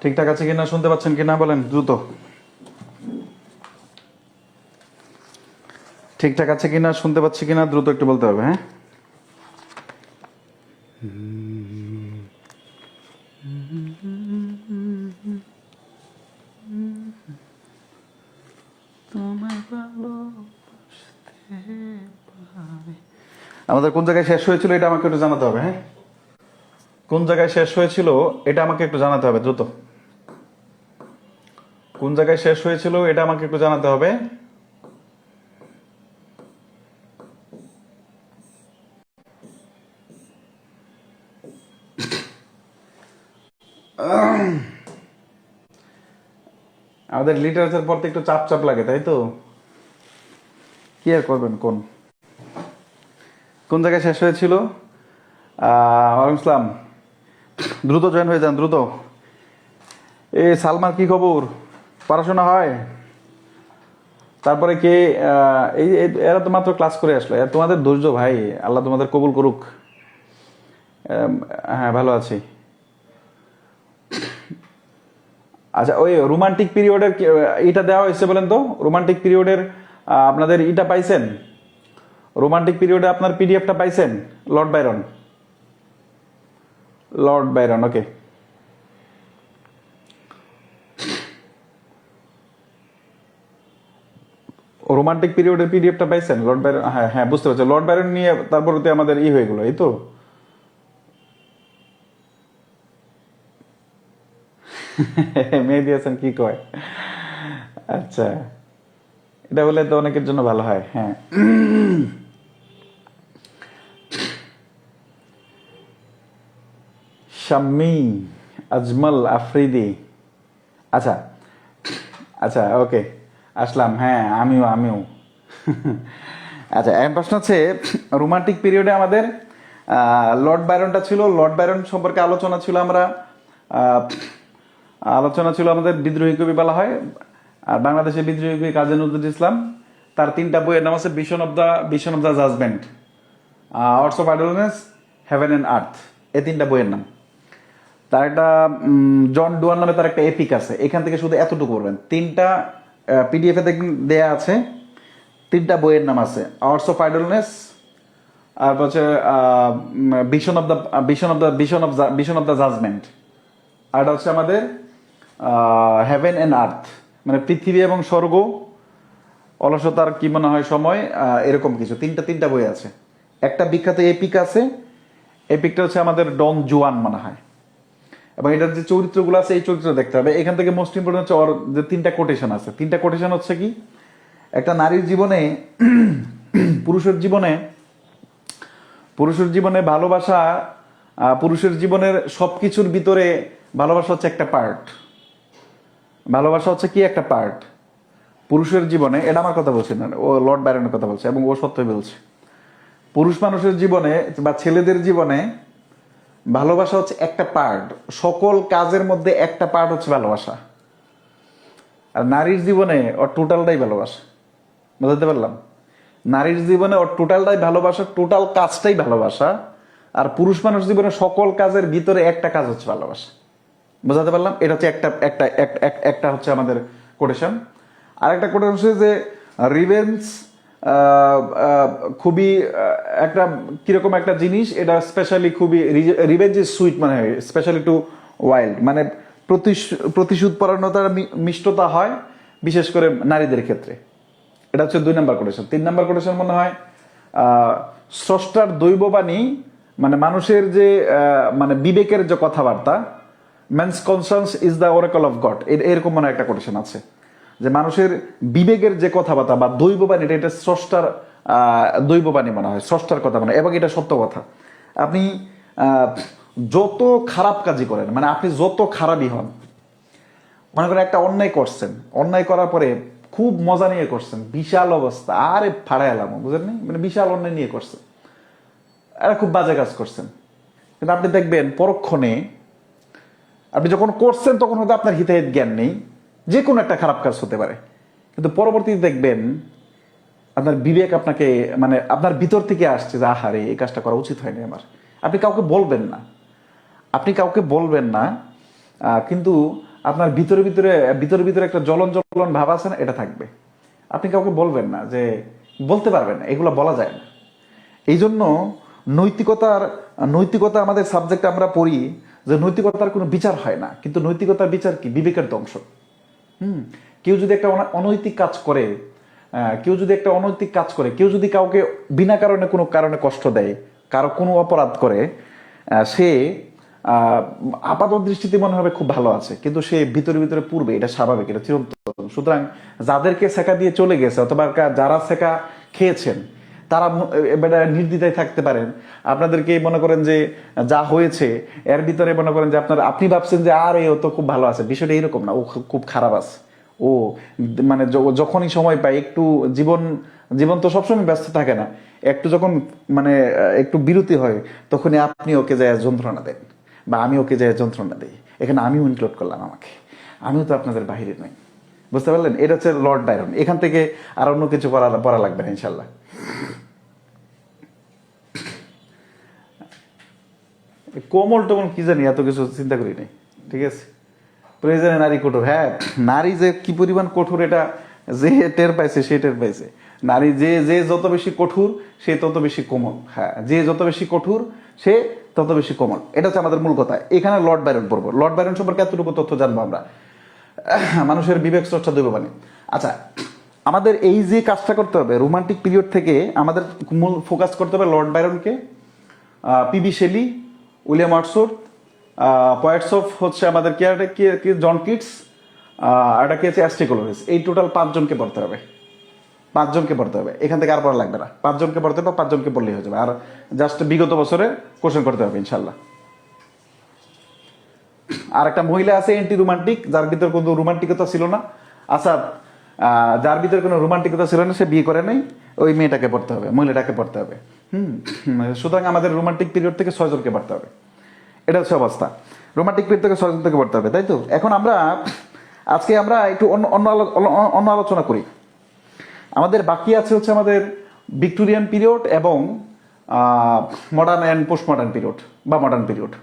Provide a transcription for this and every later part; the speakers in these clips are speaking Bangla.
ঠিকঠাক আছে কিনা, শুনতে পাচ্ছেন কিনা বলেন দ্রুত। ঠিকঠাক আছে কিনা, শুনতে পাচ্ছি কিনা দ্রুত একটু বলতে হবে। হ্যাঁ, আমাদের কোন জায়গায় শেষ হয়েছিল এটা আমাকে একটু জানাতে হবে। হ্যাঁ, কোন জায়গায় শেষ হয়েছিল এটা আমাকে একটু জানাতে হবে দ্রুত। কোন জায়গায় শেষ হয়েছিল এটা আমাকে একটু জানাতে হবে। আমাদের লিটারেচার পড়তে একটু চাপ চাপ লাগে, তাই তো? কি আর করবেন, কোন জায়গায় শেষ হয়েছিল? ওয়ালাইকুম আসসালাম, দ্রুত জয়েন হয়ে যান, দ্রুত। সালমার কি খবর? পড়াশোনা হয়? তারপরে কে? এরা তো মাত্র ক্লাস করে আসলো। তোমাদের ধৈর্য ভাই, আল্লাহ তোমাদের কবুল করুক। হ্যাঁ, ভালো আছি। আচ্ছা, ওই রোমান্টিক পিরিয়ডের এটা দেওয়া হয়েছে বলেন তো, রোমান্টিক পিরিয়ডের আপনাদের ইটা পাইছেন? রোমান্টিক পিরিয়ডে আপনার পিডিএফটা পাইছেন? লর্ড বাইরন, ওকে। রোমান্টিক পিরিয়ডের পিডিএফটা পাইছেন? লর্ড বাইরন, হ্যাঁ হ্যাঁ, বুঝতে পারছি। লর্ড বাইরন নিয়ে তারপরে আমাদের হয়ে গেল, এই তো। মেহেদী হাসান কি কয়? আচ্ছা, এটা বলে তো অনেকের জন্য ভালো হয়। হ্যাঁ, শাম্মী আজমল আফ্রিদি। আচ্ছা আচ্ছা, ওকে, আসলাম। হ্যাঁ, আমিও। আচ্ছা, এখন প্রশ্ন হচ্ছে, রোমান্টিক পিরিয়ডে আমাদের লর্ড বাইরনটা ছিল। লর্ড বাইরন সম্পর্কে আলোচনা ছিল আমাদের বিদ্রোহী কবি বলা হয়। আর বাংলাদেশের বিদ্রোহী কবি কাজী নজরুল ইসলাম। তার 3টা বইয়ের নাম আছে vision of the judgement, words of idleness, heaven and earth. এই 3টা বইয়ের নাম। তার একটা জন ডুয়ার নামে তার একটা এপিক আছে। এখান থেকে শুধু এতটুকু করবেন। 3টা পিডিএফ এ দেয়া আছে। 3টা বইয়ের নাম আছে, আওয়ার্স অফ আইডলনেস, আর হচ্ছে ভিশন অফ দ্য জাজমেন্ট, আর হচ্ছে আমাদের হেভেন অ্যান্ড আর্থ, মানে পৃথিবী এবং স্বর্গ, অলসতার কি মনে হয় সময়, এরকম কিছু। তিনটা বই আছে। একটা বিখ্যাত এপিক আছে। এপিকটা হচ্ছে আমাদের ডন জুয়ান মনে হয়। এবং এটার যে চরিত্রগুলো আছে, এই চরিত্র দেখতে হবে। এখান থেকে মোস্ট ইম্পর্টেন্ট হচ্ছে ওর যে 3টা কোটেশন আছে। 3টা কোটেশন হচ্ছে কি, একটা নারীর জীবনে, পুরুষের জীবনে ভালোবাসা, পুরুষের জীবনের সবকিছুর ভিতরে ভালোবাসা হচ্ছে একটা পার্ট। ভালোবাসা হচ্ছে কি একটা পার্ট পুরুষের জীবনে। এটা আমার কথা বলছি না, ও লর্ড বাইরনের কথা বলছে, এবং ও সত্যই বলছে। পুরুষ মানুষের জীবনে বা ছেলেদের জীবনে ভালোবাসা হচ্ছে একটা পার্ট। সকল কাজের মধ্যে একটা পার্ট হচ্ছে ভালোবাসা। আর নারীর জীবনে ওর টোটালটাই ভালোবাসা। বুঝতে পারলাম? নারীর জীবনে ওর টোটালটাই ভালোবাসা, টোটাল কাজটাই ভালোবাসা। আর পুরুষ মানুষ জীবনে সকল কাজের ভিতরে একটা কাজ হচ্ছে ভালোবাসা। বোঝাতে পারলাম? এটা হচ্ছে একটা হচ্ছে আমাদের কোটেশন। আর একটা কোটেশন হচ্ছে যে রিভেঞ্জ খুবই একটা কিরকম একটা জিনিস, এটা স্পেশালি খুবই, রিভেঞ্জ ইজ সুইট, মানে স্পেশালি টু ওয়াইল্ড, মানে প্রতিশোধ পরায়ণতার মিষ্টতা হয় বিশেষ করে নারীদের ক্ষেত্রে। এটা হচ্ছে 2 নম্বর কোটেশন। 3 নম্বর কোটেশন মনে হয় স্রষ্টার দৈববাণী, মানে মানুষের যে মানে বিবেকের যে কথাবার্তা, man's concerns is the Oracle of god, এরকম মনে একটা কোটেশন আছে, যে মানুষের বিবেকের যে কথাবার্তা বা দৈববাণী, এটা স্রষ্টার দৈববাণী মনে হয়, স্রষ্টার কথা মনে হয়। এবং এটা সত্য কথা। আপনি যত খারাপ কাজই করেন, মানে আপনি যত খারাপই হন, মনে করেন একটা অন্যায় করছেন, অন্যায় করার পরে খুব মজা নিয়ে করছেন, বিশাল অবস্থা, আরে ফাড়াই এলাম, বুঝলেন? মানে বিশাল অন্যায় নিয়ে করছেন, আরে খুব বাজে কাজ করছেন। কিন্তু আপনি দেখবেন পরক্ষণে, আপনি যখন করছেন তখন হয়তো আপনার হিতাহিত জ্ঞান নেই, যে কোনো একটা খারাপ কাজ হতে পারে, কিন্তু পরবর্তীতে দেখবেন আপনার বিবেক আপনাকে, মানে আপনার ভিতর থেকে আসছে যে আহারে এই কাজটা করা উচিত হয়নি আমার। আপনি কাউকে বলবেন না। আপনি কাউকে বলবেন না, কিন্তু আপনার ভিতরে ভিতরে ভিতরে ভিতরে একটা জ্বলন জ্বলন ভাব আছে না, এটা থাকবে। আপনি কাউকে বলবেন না, যে বলতে পারবেন না, এগুলো বলা যায় না। এই জন্য নৈতিকতা আমাদের সাবজেক্ট আমরা পড়ি যে নৈতিকতার কোনো বিচার হয় না, কিন্তু নৈতিকতার বিচার কি? বিবেকের ধ্বংস। কেউ যদি একটা অনৈতিক কাজ করে, কেউ যদি কাউকে বিনা কারণে কোনো কারণে কষ্ট দেয়, কারো কোনো অপরাধ করে, সে আপাত দৃষ্টিতে মনে হবে খুব ভালো আছে, কিন্তু সে ভিতরে ভিতরে পূর্বে, এটা স্বাভাবিক, এটা চিরন্তন। সুতরাং যাদেরকে সেকা দিয়ে চলে গেছে, অথবা যারা সেকা খেয়েছেন, তারা নির্দ্বিধায় থাকতে পারেন। আপনাদেরকে মনে করেন যে যা হয়েছে এর ভিতরে মনে করেন যে আপনি ভাবছেন যে আর ও তো খুব ভালো আছে, বিষয়টা এরকম না, ও খুব খারাপ আছে। ও মানে যখনই সময় পায় একটু, জীবন তো সবসময় ব্যস্ত থাকে না, একটু যখন মানে একটু বিরতি হয়, তখনই আপনি ওকে যায় যন্ত্রণা দেন, বা আমি ওকে যায় যন্ত্রণা দিই। এখানে আমিও ইনক্লুড করলাম আমাকে, আমিও তো আপনাদের বাহিরে নই। বুঝতে পারলেন? এটা হচ্ছে লর্ড বাইরন। এখান থেকে আর অন্য কিছু পড়া লাগবে না ইনশাল্লাহ। কোমল টোমল কি জানি, এত কিছু চিন্তা করি নাই। ঠিক আছে, প্রয়োজনে নারী কঠোর। হ্যাঁ, নারী যে কি পরিমাণ কঠোর, এটা যে টের পাইছে সে টের পাইছে। নারী যে যত বেশি কঠোর, সে তত বেশি কোমল। হ্যাঁ, যে যত বেশি কঠোর, সে তত বেশি কোমল। এটা হচ্ছে আমাদের মূল কথা। এখানে লর্ড বাইরন পড়বো। লর্ড বাইরন সম্পর্কে এতটুকু তথ্য জানবো আমরা, মানুষের বিবেক চর্চা দৈববাণী। আচ্ছা, আমাদের এই যে কাজটা করতে হবে, রোমান্টিক পিরিয়ড থেকে আমাদের মূল ফোকাস করতে হবে লর্ড বাইরনকে, PB Shelley, William Wordsworth, poets of হচ্ছে আমাদের জন কিটস, আর এটা কি আছে অ্যাস্ট্রিকোলরিস। এই টোটাল 5 জনকে পড়তে হবে, 5 জনকে পড়তে হবে। এখান থেকে আর পড়া লাগবে না, 5 জনকে পড়তে হবে, 5 জনকে পড়লেই হয়ে যাবে। আর জাস্ট বিগত বছরে কোশ্চেন করতে হবে ইনশাল্লাহ। আর একটা মহিলা আছে এন্টি রোমান্টিক, যার ভিতরে কোনো রোমান্টিকতা ছিল না। আচ্ছা, যার ভিতরে কোনো রোমান্টিকতা ছিল না, সে বিয়ে করে নাই, ওই মেয়েটাকে পড়তে হবে, মহিলাটাকে পড়তে হবে। সুতরাং আমাদের রোমান্টিক পিরিয়ড থেকে 6 জনকে পড়তে হবে। এটা হচ্ছে অবস্থা। রোমান্টিক পিরিয়ড থেকে 6 জন থেকে পড়তে হবে, তাই তো? এখন আজকে আমরা একটু অন্য আলোচনা করি। আমাদের বাকি আছে হচ্ছে আমাদের ভিক্টোরিয়ান পিরিয়ড এবং modern and post modern period, বা মডার্ন পিরিয়ড।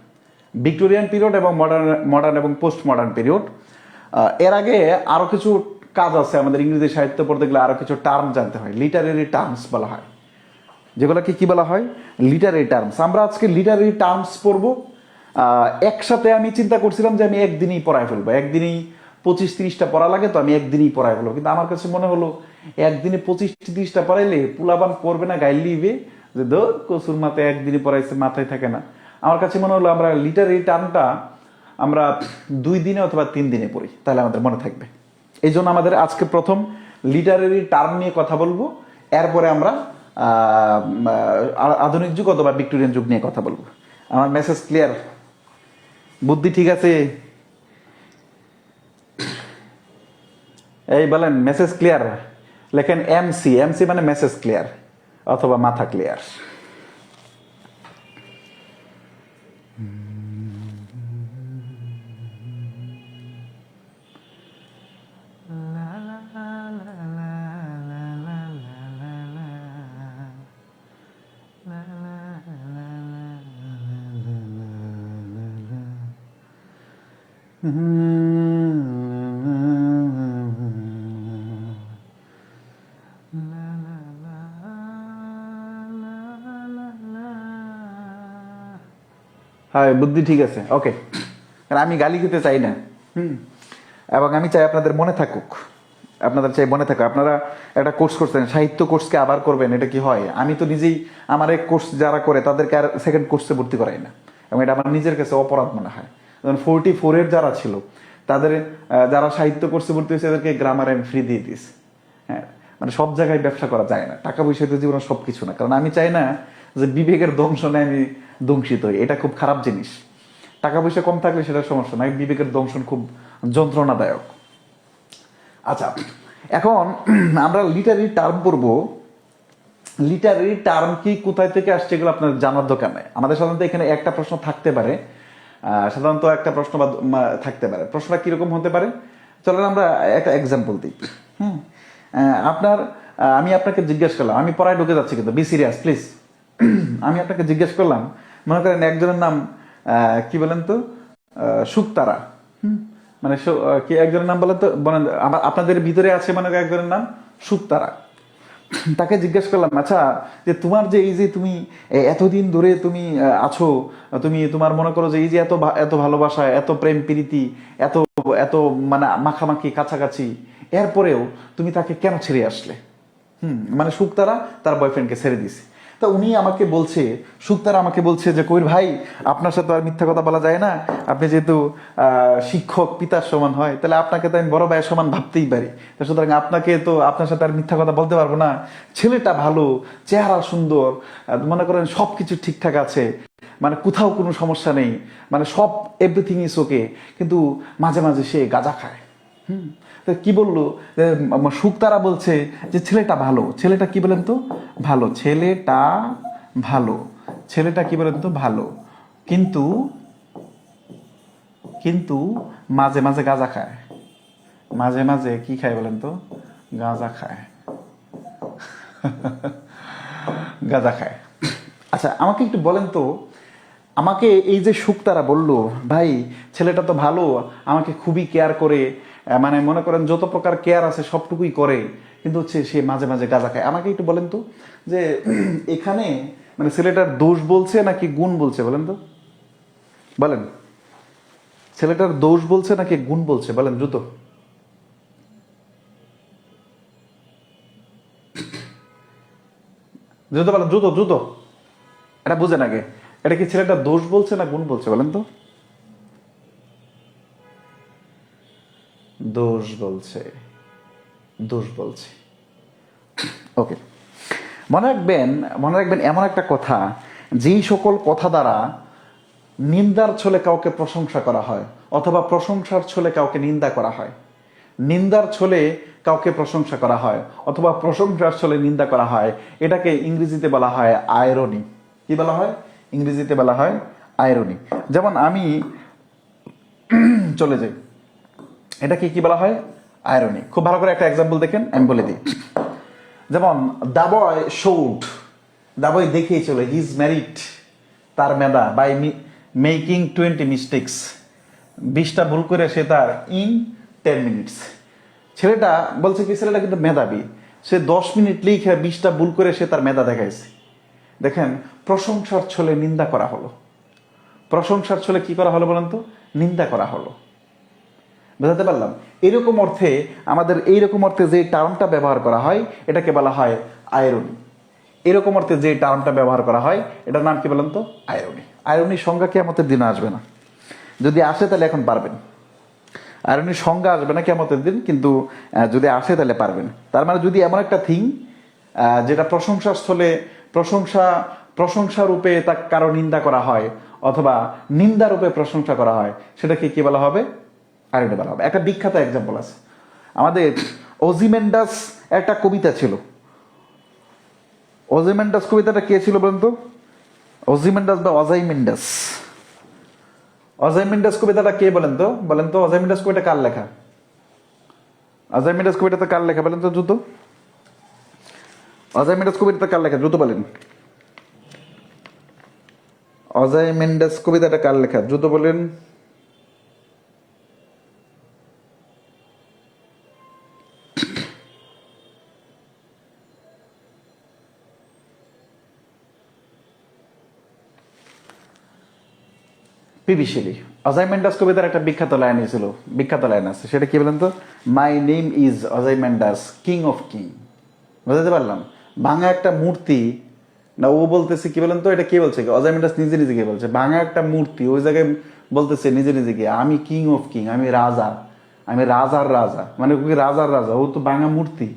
ভিক্টোরিয়ান পিরিয়ড এবং মডার্ন এবং পোস্ট মডার্ন পিরিয়ড। এর আগে আরো কিছু কাজ আছে আমাদের, ইংরেজি সাহিত্য পড়তে গেলে আরো কিছু টার্ম জানতে হয়, লিটারেরি টার্মস বলা হয়, যেগুলোকে কি বলা হয়? Literary terms. আমরা আজকে লিটারেরি টার্মস পড়বো। একসাথে আমি চিন্তা করছিলাম যে আমি একদিনই পড়ায় ফেলবো, একদিনই 25-30টা পড়া লাগে, তো আমি একদিনই পড়ায় ফেলবো। কিন্তু আমার কাছে মনে হলো একদিনে 25-30টা পড়াইলে পুলাবান করবে না, গাইল লিবে যে ধর কসুর মাথায় একদিনই পড়াইছে, মাথায় থাকে না। আমার কাছে মনে হলো আমরা লিটারেরি টার্মটা আমরা 2 দিনে অথবা 3 দিনে পড়ি, তাহলে আমাদের মনে থাকবে। এই জন্য আমাদের আজকে প্রথম লিটারেরি টার্ম নিয়ে কথা বলবো, এরপরে আমরা আধুনিক যুগ অথবা ভিক্টোরিয়ান যুগ নিয়ে কথা বলবো। আমার মেসেজ ক্লিয়ার? বুদ্ধি ঠিক আছে? এই বলেন মেসেজ ক্লিয়ার? লেখেন এমসি। এমসি মানে মেসেজ ক্লিয়ার অথবা মাথা ক্লিয়ার। হ্যাঁ, বুদ্ধি ঠিক আছে, ওকে। কারণ আমি গালি খেতে চাই না, এবং আমি চাই আপনাদের মনে থাকুক, আপনাদের চাই মনে থাকুক। আপনারা একটা কোর্স করছেন, সাহিত্য কোর্সকে আবার করবেন, এটা কি হয়? আমি তো নিজেই আমার এক কোর্স যারা করে তাদেরকে আর সেকেন্ড কোর্সে ভর্তি করাই না, এবং এটা আমার নিজের কাছে অপরাধ মনে হয়। যেমন 44-এর যারা ছিল, তাদের যারা সাহিত্য কোর্সে ভর্তি হয়েছে, তাদেরকে গ্রামার আমি ফ্রি দিয়ে দিস। হ্যাঁ, মানে সব জায়গায় ব্যবসা করা যায় না, টাকা পয়সা তো জীবনে সবকিছু না। কারণ আমি চাই না যে বিবেকের দংশনে আমি দংশিত হই, এটা খুব খারাপ জিনিস। টাকা পয়সা কম থাকলে সেটা সমস্যা নাই, বিবেকের দংশন খুব যন্ত্রণাদায়ক। আচ্ছা, এখন আমরা লিটারেরি টার্ম পড়বো। লিটারেরি টার্ম কি, কোথায় থেকে আসছে, এগুলো আপনার জানার দরকার নাই। আমাদের সাধারণত এখানে একটা প্রশ্ন থাকতে পারে, সাধারণত একটা প্রশ্ন বা থাকতে পারে। প্রশ্নটা কিরকম হতে পারে? চলেন আমরা একটা এক্সাম্পল দিই। আমি আপনাকে জিজ্ঞেস করলাম, আমি পড়ায় ঢুকে যাচ্ছি কিন্তু বি সিরিয়াস প্লিজ। আমি আপনাকে জিজ্ঞেস করলাম, মনে করেন একজনের নাম কি বলেন তো, শুকতারা। মানে কি একজনের নাম বলেন তো, বলেন আপনাদের ভিতরে আছে মানে একজনের নাম শুকতারা। তাকে জিজ্ঞেস করলাম, আচ্ছা যে তোমার যে এই যে তুমি এতদিন ধরে তুমি আছো, তুমি তোমার মনে করো যে এই যে এত এত ভালোবাসা, এত প্রেম প্রীতি, এত এত মানে মাখামাখি কাছাকাছি, এরপরেও তুমি তাকে কেন ছেড়ে আসলে? মানে শুকতারা তার বয়ফ্রেন্ডকে ছেড়ে দিছে। তা উনি আমাকে বলছে, শুকতারা আমাকে বলছে যে কবির ভাই, আপনার সাথে আর মিথ্যা কথা বলা যায় না। আপনি যেহেতু শিক্ষক পিতার সমান হয়, তাহলে আপনাকে তো আমি বড় ভাইয়ের সমান ভাবতেই পারি। তো সুতরাং আপনাকে তো, আপনার সাথে আর মিথ্যা কথা বলতে পারবো না। ছেলেটা ভালো, চেহারা সুন্দর, মনে করেন সব কিছু ঠিকঠাক আছে, মানে কোথাও কোনো সমস্যা নেই, মানে সব এভরিথিং ইজ ওকে, কিন্তু মাঝে মাঝে সে গাঁজা খায়। তো কি বললো, শুকতারা বলছে যে ছেলেটা ভালো, ছেলেটা কি বলেন তো ভালো, ছেলেটা ভালো, ছেলেটা কি বলেন তো ভালো, কিন্তু কিন্তু মাঝে মাঝে গাঁজা খায়, মাঝে মাঝে কি খায় বলেন তো, গাঁজা খায়। গাঁজা খায়। আচ্ছা আমাকে একটু বলেন তো, আমাকে এই যে শুকতারা বলল, ভাই ছেলেটা তো ভালো, আমাকে খুবই কেয়ার করে, মানে মনে করেন যত প্রকার কেয়ার আছে সবটুকুই করে, কিন্তু হচ্ছে সে মাঝে মাঝে গাঁজা খায়। আমাকে একটু বলেন তো যে এখানে মানে ছেলেটার দোষ বলছে নাকি গুণ বলছে বলেন তো, বলেন, ছেলেটার দোষ বলছে নাকি গুণ বলছে বলেন দ্রুত। দ্রুত বলেন, দ্রুত দ্রুত, এটা বুঝেন আগে, এটা কি ছেলেটা দোষ বলছে না গুণ বলছে বলেন তো? দোষ বলছে, দোষ বলছে। ওকে, মনে রাখবেন, মনে রাখবেন এমন একটা কথা, যেই সকল কথা দ্বারা নিন্দার ছলে কাউকে প্রশংসা করা হয়, অথবা প্রশংসার ছলে কাউকে নিন্দা করা হয়, নিন্দার ছলে কাউকে প্রশংসা করা হয় অথবা প্রশংসার ছলে নিন্দা করা হয়, এটাকে ইংরেজিতে বলা হয় আয়রনি। কি বলা হয়? ইংরেজিতে বলা হয় আয়রনি। যেমন আমি চলে যাই, এটাকে কি বলা হয়? আয়রনি। খুব ভালো করে একটা এক্সাম্পল দেখেন, আমি বলে দিই। যেমন দা বয় শোড, দা বয় দেখিয়ে চলে, হি ইজ ম্যারিড, তার মেধা, বাই মেকিং 20 মিস্টেক্স, 20টা ভুল করে সে তার ইন 10 মিনিটস। ছেলেটা বলছে কি, ছেলেটা কিন্তু মেধাবী, সে 10 মিনিট লিখে 20টা ভুল করে সে তার মেধা দেখাইছে। দেখেন, প্রশংসার ছলে নিন্দা করা হলো, প্রশংসার ছলে কি করা হলো বলেন তো? নিন্দা করা হলো। বুঝাতে পারলাম? এরকম অর্থে আমাদের এইরকম অর্থে যে টার্মটা ব্যবহার করা হয় এটাকে বলা হয় আয়রনি। এরকম অর্থে যে টার্মটা ব্যবহার করা হয় এটার নাম কি বলেন তো? আয়রনি। আয়রনির সংজ্ঞা কিয়ামতের দিন আসবে না, যদি আসে তাহলে এখন পারবেন। আয়রনির সংজ্ঞা আসবে না কিয়ামতের দিন, কিন্তু যদি আসে তাহলে পারবেন। তার মানে যদি এমন একটা থিং যেটা প্রশংসার স্থলে প্রশংসা রূপে তা কারো নিন্দা করা হয় অথবা নিন্দা রূপে প্রশংসা করা হয়, সেটাকে কি বলা হবে? আয়রনি বলা হবে। একটা বিখ্যাত এক্সাম্পল আছে, আমাদের ওজিমেন্ডাস একটা কবিতা ছিল। ওজিমেন্ডাস কবিতাটা কে ছিল বলেন তো? ওজিমেন্ডাস বা অজাইমেন্ডাস, অজাইমেন্ডাস কবিতাটা কে বলেন তো? বলেন তো অজাইমেন্ডাস কবিতা কার লেখা? অজাইমেন্ডাস কবিতাটা কার লেখা বলেন তো দ্রুত? অজাইমেন্ডাস কবিতাটা কার লেখা দ্রুত বলেন? অজাইমেন্ডাস কবিতাটা কার লেখা দ্রুত বলেন? PB Shelley. অজাইমেন্ডাস কবিতার একটা বিখ্যাত লাইন ছিল, বিখ্যাত লাইন আছে, সেটা কি বলেন তো? My name is Ozymandias, king of king. বুঝতে পারলাম? ভাঙা একটা মূর্তি, না ও বলতেছে কি বলেন তো, এটা কে বলছে? অজাইমেন্ডাস নিজে নিজে কে বলছে? ভাঙা একটা মূর্তি, ওই জায়গায় বলতেছে নিজে নিজে কি, আমি কিং অফ কিং, আমি রাজা, আমি রাজার রাজা। মানে ওকে রাজার রাজা, ও তো ভাঙা মূর্তি,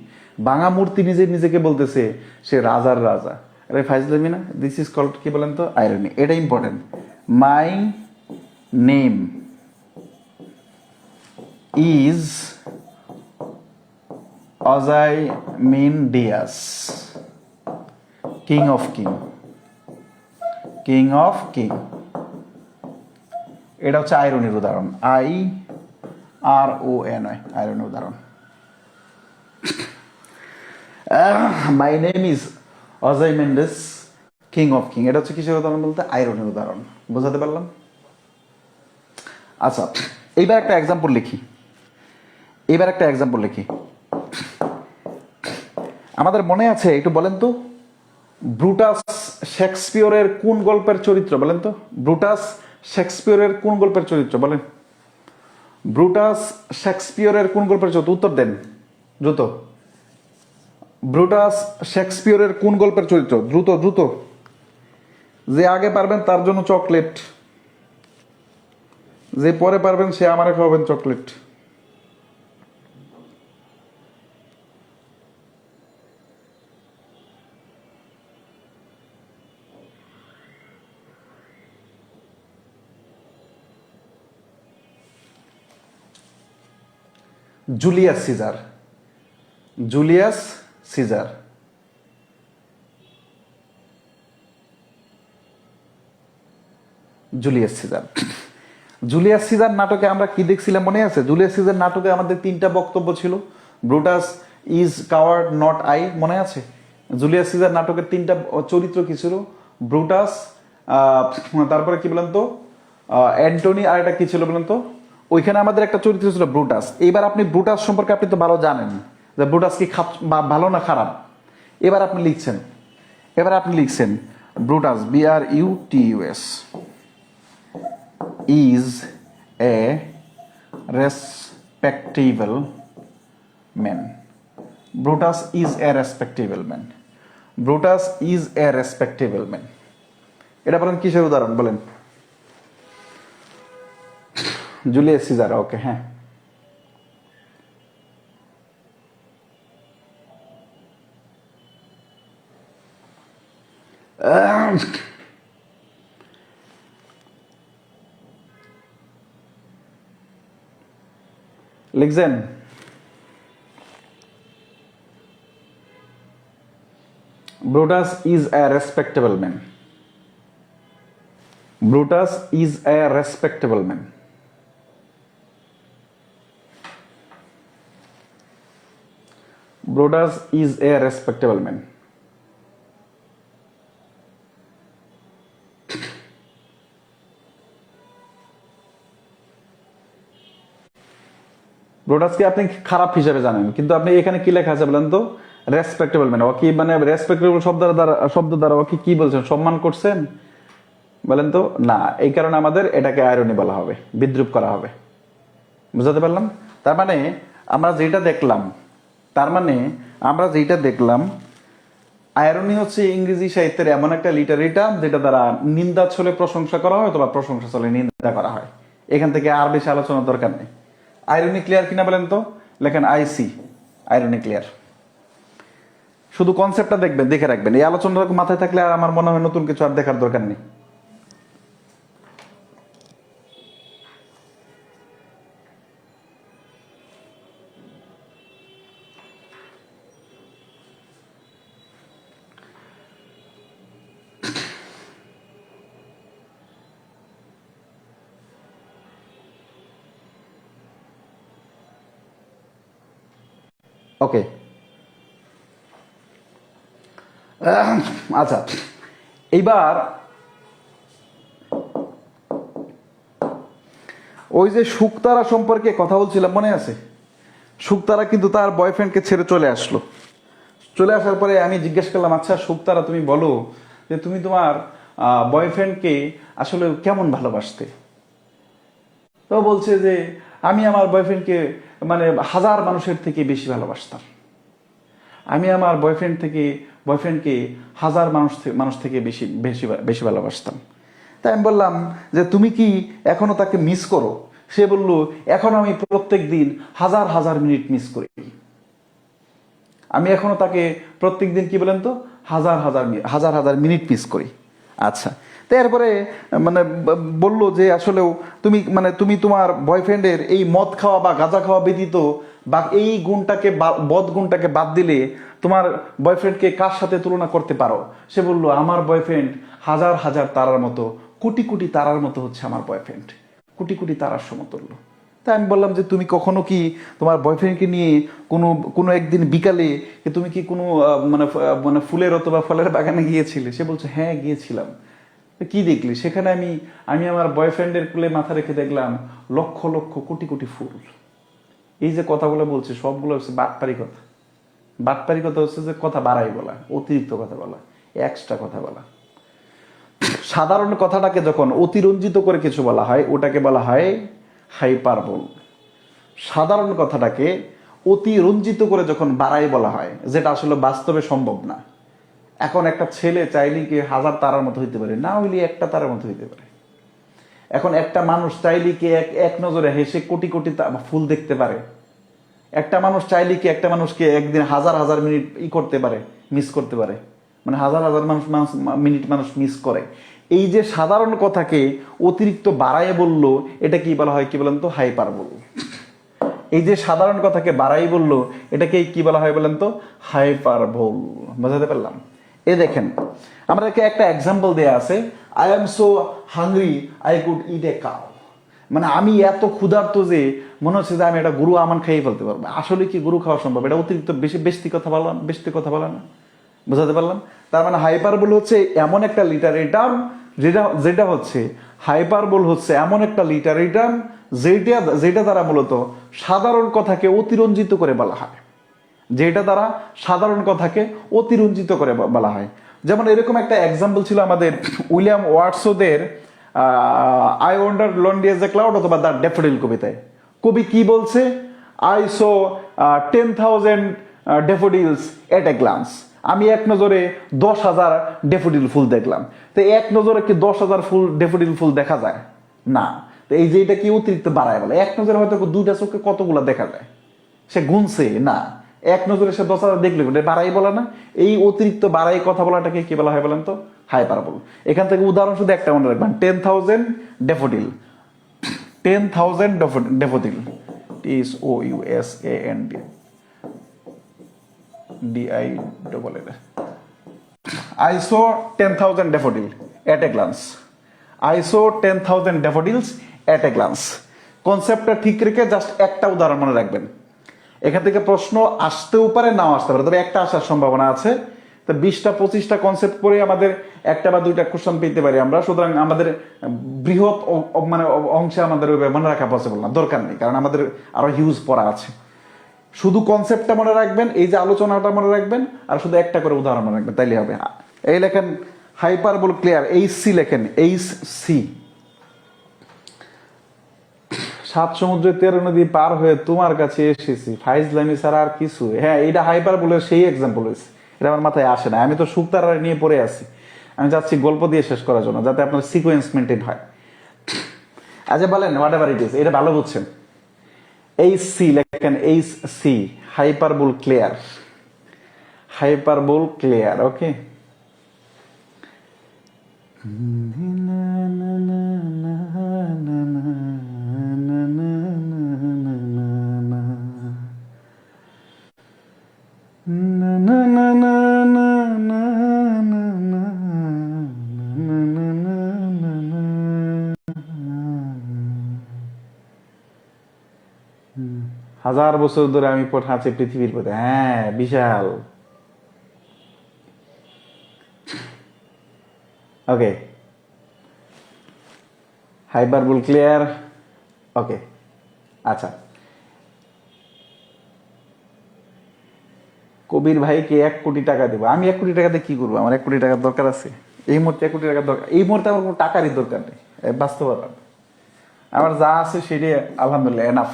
ভাঙা মূর্তি নিজে নিজেকে বলতেছে সে রাজার রাজা। আরে ফাইজলামি না? দিস ইজ কল্ড কি বলেন তো? আইরনি। এটা important. My name is Ozymandias, king of king, king of king. এটা হচ্ছে আইরনির উদাহরণ, IRON, আইরনির উদাহরণ। My name is Ozymandias, king of king, এটা হচ্ছে কিসের উদাহরণ বলতে? আইরনির উদাহরণ। বোঝাতে পারলাম? আচ্ছা, এইবার একটা এক্সাম্পল লিখি। আমাদের মনে আছে, একটু বলেন তো, ব্রুটাস শেক্সপিয়রের কোন গল্পের চরিত্র? বলেন তো, ব্রুটাস শেক্সপিয়রের কোন গল্পের চরিত্র? বলেন, ব্রুটাস শেক্সপিয়রের কোন গল্পের চরিত্র? উত্তর দেন দ্রুত। ব্রুটাস শেক্সপিয়রের কোন গল্পের চরিত্র? দ্রুত দ্রুত, যে আগে পারবেন তার জন্য চকলেট, যে পরে পারবেন সে আমারে খাওয়াবেন chocolate. Julius Caesar. Julius Caesar. Julius Caesar. Julius Caesar নাটকে আমরা কি দেখছিলাম মনে আছে? জুলিয়াস সিজার নাটকে আমাদের 3টা বক্তব্য ছিল। Brutus is coward not I, মনে আছে? জুলিয়াস সিজার নাটকের 3টা চরিত্র কি ছিল? ব্রুটাস, তারপরে কি বলেন তো, অ্যান্টনি, আর এটা কি ছিল বলেন তো? ওইখানে আমাদের একটা চরিত্র ছিল ব্রুটাস। এইবার আপনি ব্রুটাস সম্পর্কে আপনি তো ভালো জানেন যে ব্রুটাস কি ভালো না খারাপ। এবার আপনি লিখছেন Brutus, BRUTUS, is a respectable man. Brutus is a respectable man. Brutus is a respectable man. এটা বলেন কিসের উদাহরণ? বলেন। Julius caesar. ওকে, হ্যাঁ। লিখছেন? Brutus is a respectable man. Brutus is a respectable man. Brutus is a respectable man. ব্রুটাসকে আপনি খারাপ হিসেবে জানেন, কিন্তু আপনি এখানে কি লেখা আছে বলেন তো? রেসপেক্টেবল মানে ও কি, মানে রেসপেক্টেবল শব্দ দ্বারা ও কি বলছেন? সম্মান করছেন বলেন তো? না, এই কারণে আমাদের এটাকে আয়রনি বলা হবে, বিদ্রুপ করা হবে। বুঝাতে পারলাম? তার মানে আমরা যেটা দেখলাম, আয়রনি হচ্ছে ইংরেজি সাহিত্যের এমন একটা লিটারি টার্ম যেটা দ্বারা নিন্দা ছলে প্রশংসা করা হয় অথবা প্রশংসা ছলে নিন্দা করা হয়। এখান থেকে আর বেশি আলোচনার দরকার নেই। আয়রনি ক্লিয়ার কিনা বলেন তো? লেখেন IC, আয়রনি ক্লিয়ার। শুধু কনসেপ্টটা দেখে রাখবেন। এই আলোচনাটা মাথায় থাকলে আর আমার মনে হয় নতুন কিছু আর দেখার দরকার নেই। ওকে, আচ্ছা, এইবার ওই যে শুকতারা সম্পর্কে কথা বলছিলাম মনে আছে? শুকতারা কিন্তু তার বয়ফ্রেন্ডকে ছেড়ে চলে আসার পরে আমি জিজ্ঞেস করলাম, আচ্ছা শুকতারা, তুমি বলো যে তুমি তোমার বয়ফ্রেন্ডকে আসলে কেমন ভালোবাসতে? তো বলছে যে আমি আমার বয়ফ্রেন্ডকে মানে 1000 মানুষের থেকে বেশি ভালোবাসতাম। আমি আমার বয়ফ্রেন্ডকে 1000 মানুষ থেকে বেশি বেশি বেশি ভালোবাসতাম। তাই আমি বললাম যে তুমি কি এখনো তাকে মিস করো? সে বলল, এখন আমি প্রত্যেক দিন 1000 মিনিট মিস করি। আমি এখনো তাকে প্রত্যেক দিন কি বলেন তো 1000 মিনিট মিস করি। আচ্ছা, তো এরপরে মানে বললো যে আসলেও তুমি তোমার বয়ফ্রেন্ডের এই মদ খাওয়া বা গাঁজা খাওয়া ব্যতীত বা এই বদ গুণটাকে বাদ দিলে তোমার বয়ফ্রেন্ডকে কার সাথে তুলনা করতে পারো? সে বলল, আমার বয়ফ্রেন্ড 1000 তারার মতো, কোটি কোটি তারার মতো হচ্ছে আমার বয়ফ্রেন্ড, কোটি কোটি তারার সমতুল্য। তাই আমি বললাম যে তুমি কখনো কি তোমার বয়ফ্রেন্ডকে নিয়ে কোনো একদিন বিকালে তুমি কি কোনো মানে ফুলের অথবা ফলের বাগানে গিয়েছিলে? সে বলছে, হ্যাঁ গিয়েছিলাম। তো কি দেখলি? সেখানে আমি আমি আমার বয়ফ্রেন্ডের কোলে মাথা রেখে দেখলাম লক্ষ লক্ষ কোটি কোটি ফুল। এই যে কথাগুলো বলছে সবগুলো হচ্ছে বাটপারি কথা। বাটপারি কথা হচ্ছে যে কথা বাড়াই বলা, অতিরিক্ত কথা বলা, এক্সট্রা কথা বলা। সাধারণ কথাটাকে যখন অতিরঞ্জিত করে কিছু বলা হয় ওটাকে বলা হয় হাইপারবোল। সাধারণ কথাটাকে অতিরঞ্জিত করে যখন বাড়াই বলা হয়, যেটা আসলে বাস্তবে সম্ভব না। এখন একটা ছেলে চাইলে কি 1000 তারার মতো হইতে পারে, না হইলে একটা তারার মতো হইতে পারে। এখন একটা মানুষ চাইলে কি এক নজরে হেসে কোটি কোটি ফুল দেখতে পারে। একটা মানুষ চাইলে কি একটা মানুষকে একদিন হাজার হাজার মিনিট করতে পারে, মিস করতে পারে। মানে হাজার হাজার মিনিট মানুষ মিস করে। এই যে সাধারণ কথাকে অতিরিক্ত বাড়ায় বললো, এটা কি বলা হয়? কি বলেন তো? হাইপারবোল। এই যে সাধারণ কথাকে বাড়াই বললো, এটাকে কি বলা হয় বলেন তো? হাইপারবোল। বোঝাতে পারলাম? এ দেখেন, আমাদেরকে একটা এক্সাম্পল দেয়া আছে, I am so hungry I could it a cow. মানে আমি এত ক্ষুধার্ত যে মনে হচ্ছে যে আমি একটা গরু আমান খাইয়ে ফেলতে পারবো। আসলে কি গরু খাওয়া সম্ভব? এটা অতিরিক্ত বেশি কথা বলা, কথা বলা না? বুঝাতে পারলাম? তার মানে হাইপারবোল হচ্ছে এমন একটা লিটারেরি টার্ম যেটা হচ্ছে হাইপারবোল হচ্ছে এমন একটা লিটারেরি টার্ম যেটা দ্বারা মূলত সাধারণ কথাকে অতিরঞ্জিত করে বলা হয়। যেটা দ্বারা সাধারণ কথাকে অতিরঞ্জিত করে বলা হয়। যেমন এরকম একটা এক্সাম্পল ছিল আমাদের উইলিয়াম ওয়ার্ডসওয়ার্থের I wonder lonely as a cloud অথবা দ্য ড্যাফোডিল কবিতায়। কবি কি বলছে? I saw 10,000 daffodils at a glance. আমি এক নজরে 10,000 ড্যাফোডিল ফুল দেখলাম। তো এক নজরে কি 10,000 ড্যাফোডিল ফুল দেখা যায়? না। তো এই যে এটা কি অতিরিক্ত বাড়ায় বলে? এক নজরে হয়তো দুইটা চোখে কতগুলা দেখা যায়, সে গুনছে না। এক নজরে সে 10,000 দেখলে বাড়াই বলে না। এই অতিরিক্ত বাড়াই কথা বলাটাকে কি বলা হয় বলেন তো? হাইপারবোল। এখান থেকে উদাহরণ শুধু একটা মনে রাখবেন, 10,000 daffodil. 10,000 daffodil, TSOUSAND DILL। I saw 10,000 daffodil at a glance. I saw 10,000 daffodils at a glance। কনসেপ্টটা ঠিক রেখে জাস্ট একটা উদাহরণ মনে রাখবেন। এখান থেকে প্রশ্ন আসতেও পারে, নাও আসতে পারে, তবে একটা আসার সম্ভাবনা আছে। তো 20টা 25টা কনসেপ্ট পরে আমাদের একটা বা দুইটা কোশ্চেন পেতে পারি আমরা। সুতরাং আমাদের বৃহৎ মানে অংশে আমাদের মনে রাখা পসিবল না, দরকার নেই, কারণ আমাদের আরো হিউজ পড়া আছে। শুধু কনসেপ্টটা মনে রাখবেন, এই যে আলোচনাটা মনে রাখবেন, আর শুধু একটা করে উদাহরণ মনে রাখবেন, তাইলে হবে। এই লেখেন হাইপারবোল ক্লিয়ার, HC লেখেন, HC। 7 সমুদ্রে 13 নদী পার হয়ে তোমার কাছে এসেছি, ফাইজলামি ছাড়া আর কিছু। হ্যাঁ, এইটা হাইপারবোলের সেই এক্সাম্পল হয়েছে। এটা আমার মাথায় আসে না, আমি তো শুকতারা নিয়ে পড়ে আছি। আমি যাচ্ছি গল্প দিয়ে শেষ করার জন্য, যাতে আপনার সিকোয়েন্স মেনটেন হয়। আচ্ছা বলেন, হোয়াট এভার ইট ইজ, এটা ভালো বুঝছেন। HC লেখেন, HC, hyperbole clear. Hyperbole clear, okay. হাজার বছর ধরে আমি পাঠাচ্ছি পৃথিবীর পথে। হ্যাঁ, বিশাল। ওকে, হাইপারবোল ক্লিয়ার, ওকে। আচ্ছা, কবির ভাইকে 1 কোটি টাকা দেবো। আমি 1 কোটি টাকাতে কি করবো? আমার 1 কোটি টাকার দরকার আছে? এই মুহূর্তে 1 কোটি টাকার দরকার? এই মুহূর্তে আমার কোনো টাকারই দরকার নেই, বাস্তবতা। আমার যা আছে সেটাই আলহামদুলিল্লাহ এনাফ।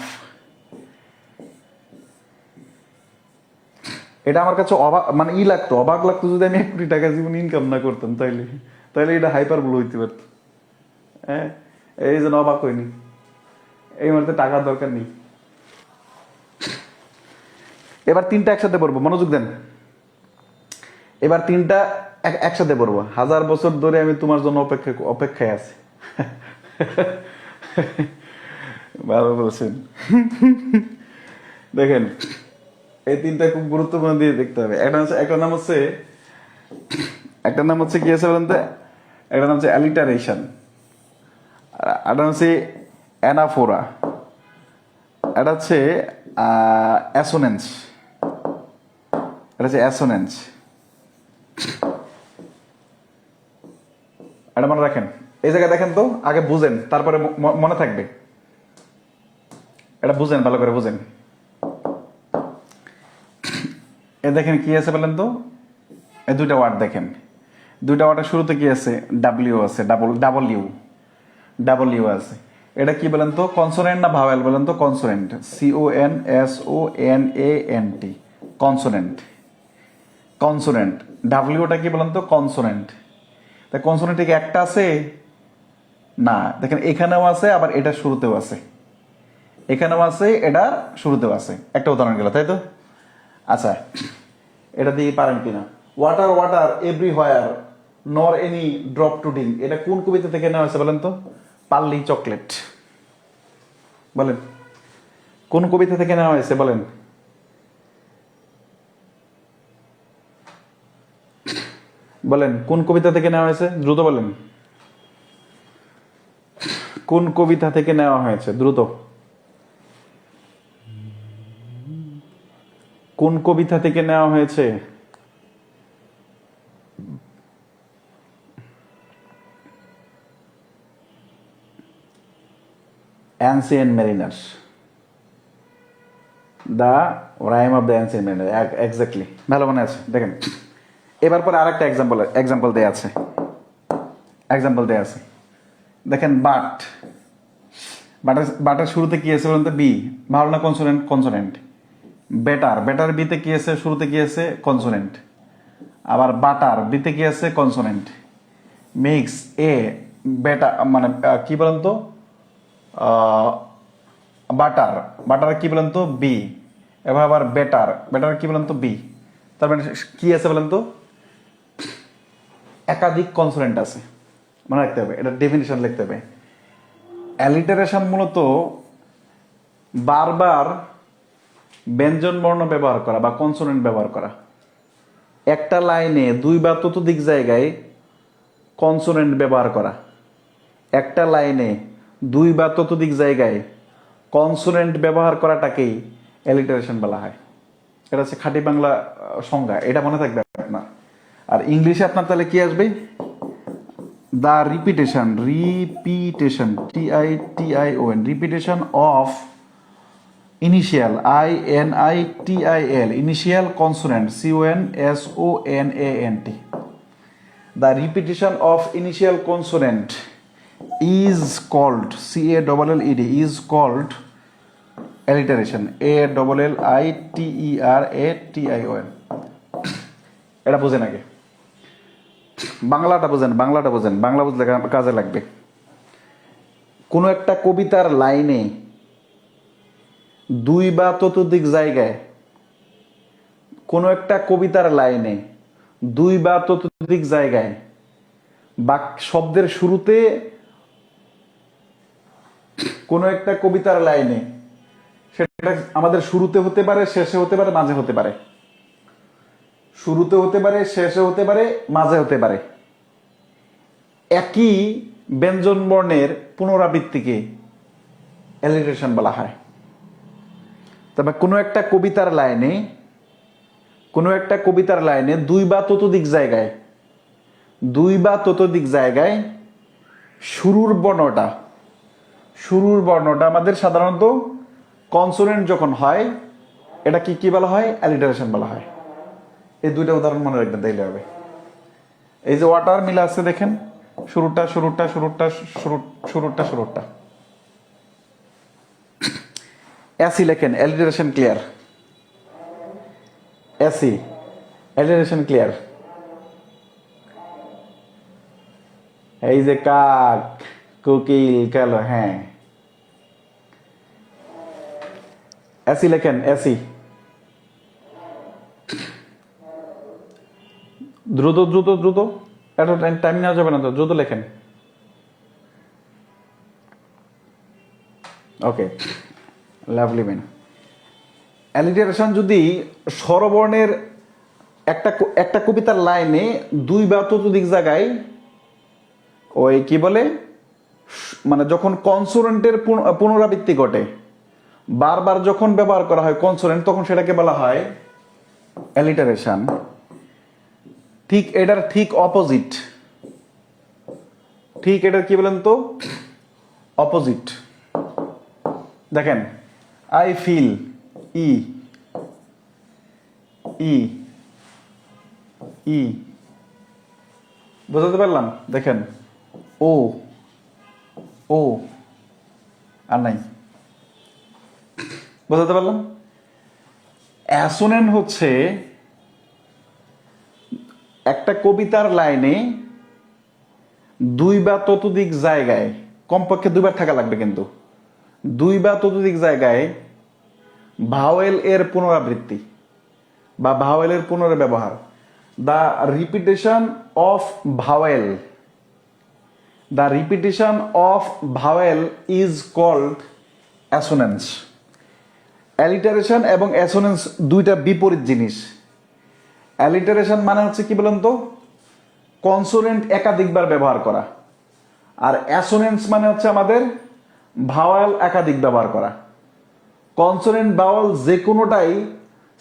এটা আমার কাছে অবাক, মানে লাগতো, অবাক লাগতো যদি আমি 1 কোটি টাকা জীবন ইনকাম না করতাম, তাইলে এটা হাইপারবোল হইতে পারত। হ্যাঁ, এই জন্য অবাক হয়নি। এই মুহূর্তে টাকার দরকার নেই। এবার 3টা একসাথে পড়বো, মনোযোগ দেন। এবার 3টা একসাথে পড়বো। 1000 বছর ধরে আমি তোমার জন্য অপেক্ষায় আছি। ভালো বলছেন। দেখেন, এই 3টা খুব গুরুত্বপূর্ণ দিয়ে দেখতে হবে। একটা নাম হচ্ছে কি আছে বলেন তো? একটা নাম হচ্ছে অ্যালিটারেশন, আর একটা হচ্ছে অ্যানাফোরা, এটা হচ্ছে অ্যাসোনেন্স। এটা হচ্ছে অ্যাসোনেন্স। এটা মনে রাখেন। এই জায়গায় দেখেন তো, আগে বুঝেন, তারপরে মনে থাকবে। এটা বুঝেন, ভালো করে বুঝেন। এ দেখেন কি আছে বলেন তো, এই দুইটা ওয়ার্ড দেখেন, দুইটা ওয়ার্ডের শুরুতে কি আছে, ডাব্লিউ আছে, ডাবল ইউ আছে। এটা কি বলেন তো, কনসোনেন্ট না ভাওয়েল বলেন তো? Consonant, CONSONANT, consonant. কনসোনেন্ট, ডাব্লিউটা কি বলেন তো? কনসোনেন্ট। তা কনসোনেন্ট কি একটা আছে? না, দেখেন এখানেও আছে, আবার এটা শুরুতেও আছে, এখানেও আছে, এটা শুরুতেও আছে। একটা উদাহরণ গেল, তাই তো? আচ্ছা, এটা দিয়ে পারেন কিনা? ওয়াটার ওয়াটার এভরিহোয়ার নর এনি ড্রপ টু ডিং, এটা কোন কবিতা থেকে নেওয়া হয়েছে বলেন তো? পার্লি চকলেট। বলেন কোন কবিতা থেকে নেওয়া হয়েছে, বলেন? বলেন কোন কবিতা থেকে নেওয়া হয়েছে, দ্রুত বলেন। কোন কবিতা থেকে নেওয়া হয়েছে, দ্রুত? কোন কবিতা থেকে নেওয়া হয়েছে? Ancient mariners, the rime of the ancient mariner, exactly, ভালো মনে আছে। দেখেন এবার পরে আরেকটা এক্সাম্পল দেয়া আছে, দেখেন বাটের শুরুতে কি আছে বলুন তো? বি। ভালো না? কনসোনেন্ট। বেটার বিতে কি আছে, শুরুতে কি আছে? কনসোনেন্ট। আবার বাটার বিতে কি আছে? কনসোনেন্ট। মিক্স এ বেটা মানে কি বলেন তো? বাটার কি বলেন তো? বি। এবার আবার বেটার কি বলেন তো? বি। তার মানে কি আছে বলেন তো? একাধিক কনসোনেন্ট আছে, মনে রাখতে হবে, এটা ডেফিনিশন লিখতে হবে। অ্যালিটারেশন মূলত বারবার ব্যঞ্জন বর্ণ ব্যবহার করা বা কনসোনেন্ট ব্যবহার করা। একটা লাইনে দুই বা ততোধিক জায়গায় কনসোনেন্ট ব্যবহার করা, একটা লাইনে দুই বা ততোধিক জায়গায় কনসোনেন্ট ব্যবহার করাটাকেই অ্যালিটারেশন বলা হয়। এটা হচ্ছে খাঁটি বাংলা সংজ্ঞা, এটা মনে থাকবে আপনার। আর ইংলিশে আপনার তাহলে কি আসবে? The repetition repetition of initial initial consonant CONSONANT, the repetition of initial consonant is called CALLED is called alliteration, ALLITERATION। এটা বুঝেন আগে, বাংলাটা বুঝেন, বাংলা বুঝলে কাজে লাগবে। কোনো একটা কবিতার লাইনে দুই বা ততোধিক জায়গায়, কোনো একটা কবিতার লাইনে দুই বা ততোধিক জায়গায় বা শব্দের শুরুতে, কোনো একটা কবিতার লাইনে, সেটা আমাদের শুরুতে হতে পারে, শেষে হতে পারে, মাঝে হতে পারে। শুরুতে হতে পারে, শেষে হতে পারে, মাঝে হতে পারে। একই ব্যঞ্জন বর্ণের পুনরাবৃত্তিকে অ্যালিটারেশন বলা হয়। তবে কোনো একটা কবিতার লাইনে দুই বা ততোধিক জায়গায় শুরুর বর্ণটা আমাদের সাধারণত কনসোনেন্ট যখন হয়, এটা কি বলা হয়? অ্যালিটারেশন বলা হয়। এই দুইটা উদাহরণ মনে রাখবেন, তাইলে হবে। এই যে ওয়াটার মিলা আছে দেখেন, শুরুটা এসি লেখেন, alliteration clear. AC, alliteration clear. এই যে কাক, কোকিল, কালো, হ্যাঁ, এসি লেখেন, এসি। দ্রুত এত টাইম নেওয়া যাবে না তো, দ্রুত লেখেন। ওকে, লাভলি ম্যান। অ্যালিটারেশন যদি স্বরবর্ণের একটা কবিতার লাইনে দুই বা ততোধিক জায়গায় ওই কি বলে, মানে যখন কনসোনেন্টের পুনরাবৃত্তি ঘটে, বারবার যখন ব্যবহার করা হয় কনসোনেন্ট, তখন সেটাকে বলা হয় অ্যালিটারেশন। ঠিক এটার ঠিক অপোজিট ঠিক এটা কি বলেন তো অপোজিট। দেখেন আই ফিল ই ই ই বোঝাতে পারলাম? দেখেন ও ও আর নাই, বোঝাতে পারলাম? অ্যাসোনেন্ট হচ্ছে একটা কবিতার লাইনে দুই বা ততোধিক জায়গায়, কমপক্ষে দুইবার থাকা লাগবে, কিন্তু দুই বা ততোধিক জায়গায় ভাওয়েল এর পুনরাবৃত্তি বা ভাওয়েলের পুনর্ব্যবহার। The repetition of vowel, the repetition of vowel is called assonance. Alliteration এবং অ্যাসোনেন্স দুইটা বিপরীত জিনিস। অ্যালিটারেশন মানে হচ্ছে কি বলেন তো কনসোনেন্ট একাধিকবার ব্যবহার করা, আর অ্যাসোনেন্স মানে হচ্ছে আমাদের ভাওয়াল একাধিক ব্যবহার করা। কনসোনেন্ট ভাওয়াল যে কোনোটাই